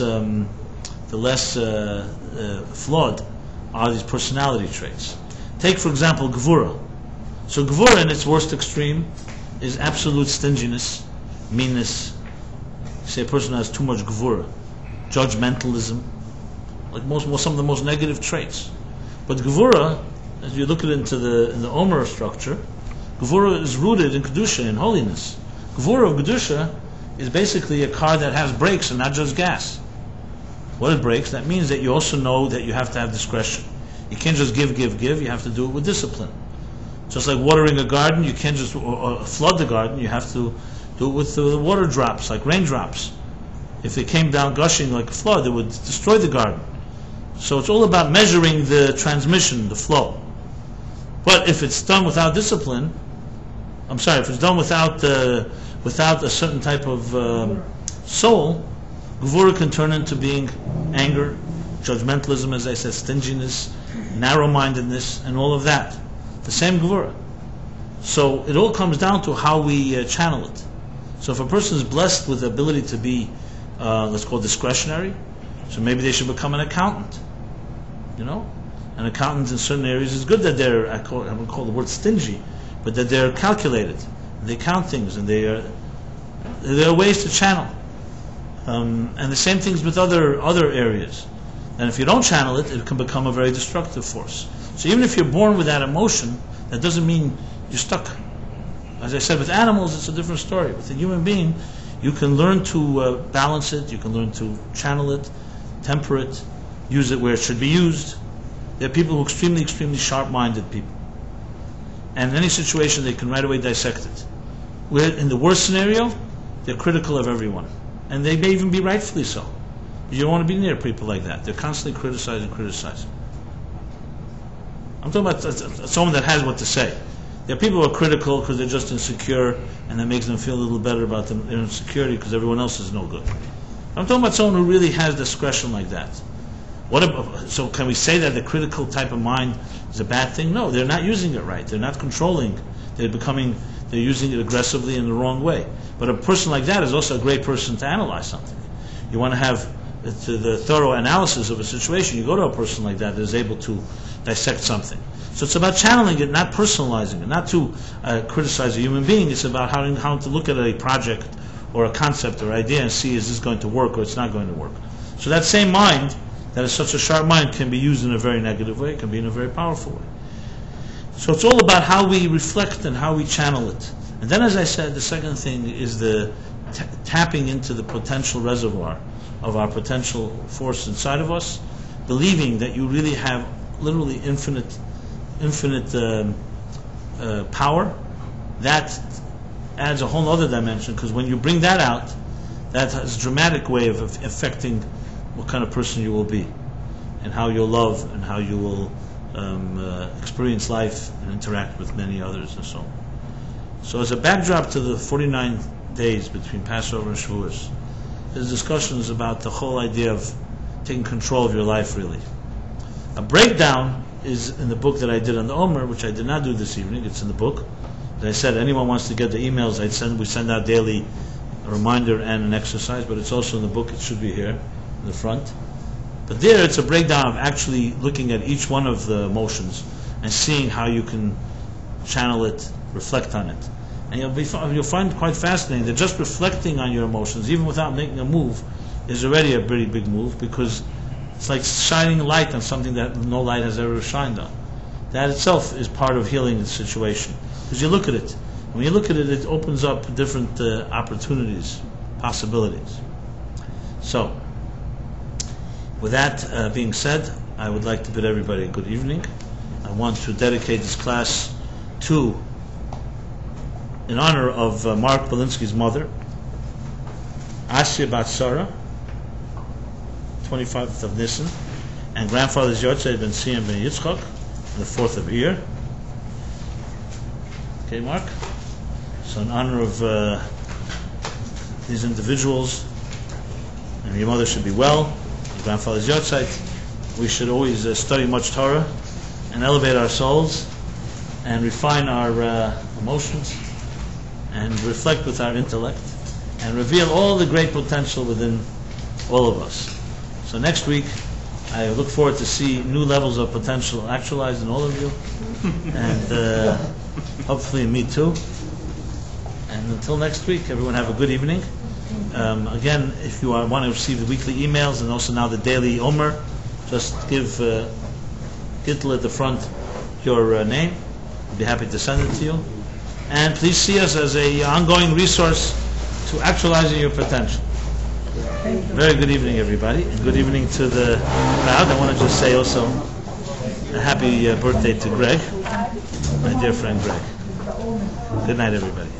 flawed are these personality traits. Take, for example, Gvura. So Gvura in its worst extreme is absolute stinginess, meanness. You say a person has too much Gvura, judgmentalism, like some of the most negative traits. But Gvura, as you look at it in the Emor structure, Gvura is rooted in Kedusha, in holiness. Gvura of Kedusha is basically a car that has brakes and not just gas. What is brakes? That means that you also know that you have to have discretion. You can't just give. You have to do it with discipline. Just like watering a garden, you can't just flood the garden. You have to do it with the water drops, like raindrops. If they came down gushing like a flood, it would destroy the garden. So it's all about measuring the transmission, the flow. But if it's done without discipline, if it's done without a certain type of soul, Gvura can turn into being anger, judgmentalism, as I said, stinginess, narrow-mindedness, and all of that. The same Gvura. So it all comes down to how we channel it. So if a person is blessed with the ability to be, let's call it discretionary, so maybe they should become an accountant. An accountant in certain areas is good that they're, I wouldn't call the word stingy, but that they're calculated. They count things, and there are ways to channel. And the same things with other areas. And if you don't channel it, it can become a very destructive force. So even if you're born with that emotion, that doesn't mean you're stuck. As I said, with animals, it's a different story. With a human being, you can learn to balance it, you can learn to channel it, temper it, use it where it should be used. There are people who are extremely, extremely sharp-minded people. And in any situation, they can right away dissect it. Where in the worst scenario, they're critical of everyone. And they may even be rightfully so. You don't want to be near people like that. They're constantly criticizing. I'm talking about someone that has what to say. There are people who are critical because they're just insecure, and that makes them feel a little better about their insecurity because everyone else is no good. I'm talking about someone who really has discretion like that. So can we say that the critical type of mind is a bad thing? No, they're not using it right. They're not controlling. They're using it aggressively in the wrong way. But a person like that is also a great person to analyze something. You want to have the thorough analysis of a situation, you go to a person like that is able to dissect something. So it's about channeling it, not personalizing it, not to criticize a human being. It's about how to look at a project or a concept or idea and see, is this going to work or it's not going to work. So that same mind, that is such a sharp mind, can be used in a very negative way, can be in a very powerful way. So it's all about how we reflect and how we channel it. And then, as I said, the second thing is the tapping into the potential reservoir of our potential force inside of us, believing that you really have literally infinite power. That adds a whole other dimension, because when you bring that out, that has a dramatic way of affecting what kind of person you will be, and how you'll love, and how you will experience life and interact with many others, and so on. So as a backdrop to the 49 days between Passover and Shavuos, there's discussions about the whole idea of taking control of your life, really. A breakdown is in the book that I did on the Emor, which I did not do this evening. It's in the book. As I said, anyone wants to get the emails, we send out daily a reminder and an exercise, but it's also in the book. It should be here in the front. But there, it's a breakdown of actually looking at each one of the emotions and seeing how you can channel it, reflect on it. And you'll find quite fascinating that just reflecting on your emotions, even without making a move, is already a pretty big move, because it's like shining light on something that no light has ever shined on. That itself is part of healing the situation. Because you look at it. When you look at it, it opens up different opportunities, possibilities. So, with that being said, I would like to bid everybody a good evening. I want to dedicate this class in honor of Mark Belinsky's mother, Asya Bat Sarah, 25th of Nisan, and grandfather's Yotzei Ben Sion Ben Yitzchak, the 4th of Iyar. Okay, Mark? So in honor of these individuals, and your mother should be well, your grandfather's Yotzei, we should always study much Torah and elevate our souls and refine our emotions and reflect with our intellect and reveal all the great potential within all of us. So next week, I look forward to see new levels of potential actualized in all of you, and hopefully in me too. And until next week, everyone have a good evening. Again, if you want to receive the weekly emails and also now the daily Emor, just give Gittel at the front your name. We'll be happy to send it to you. And please see us as an ongoing resource to actualizing your potential. Very good evening, everybody, and good evening to the crowd. I want to just say also a happy birthday to Greg, my dear friend Greg. Good night, everybody.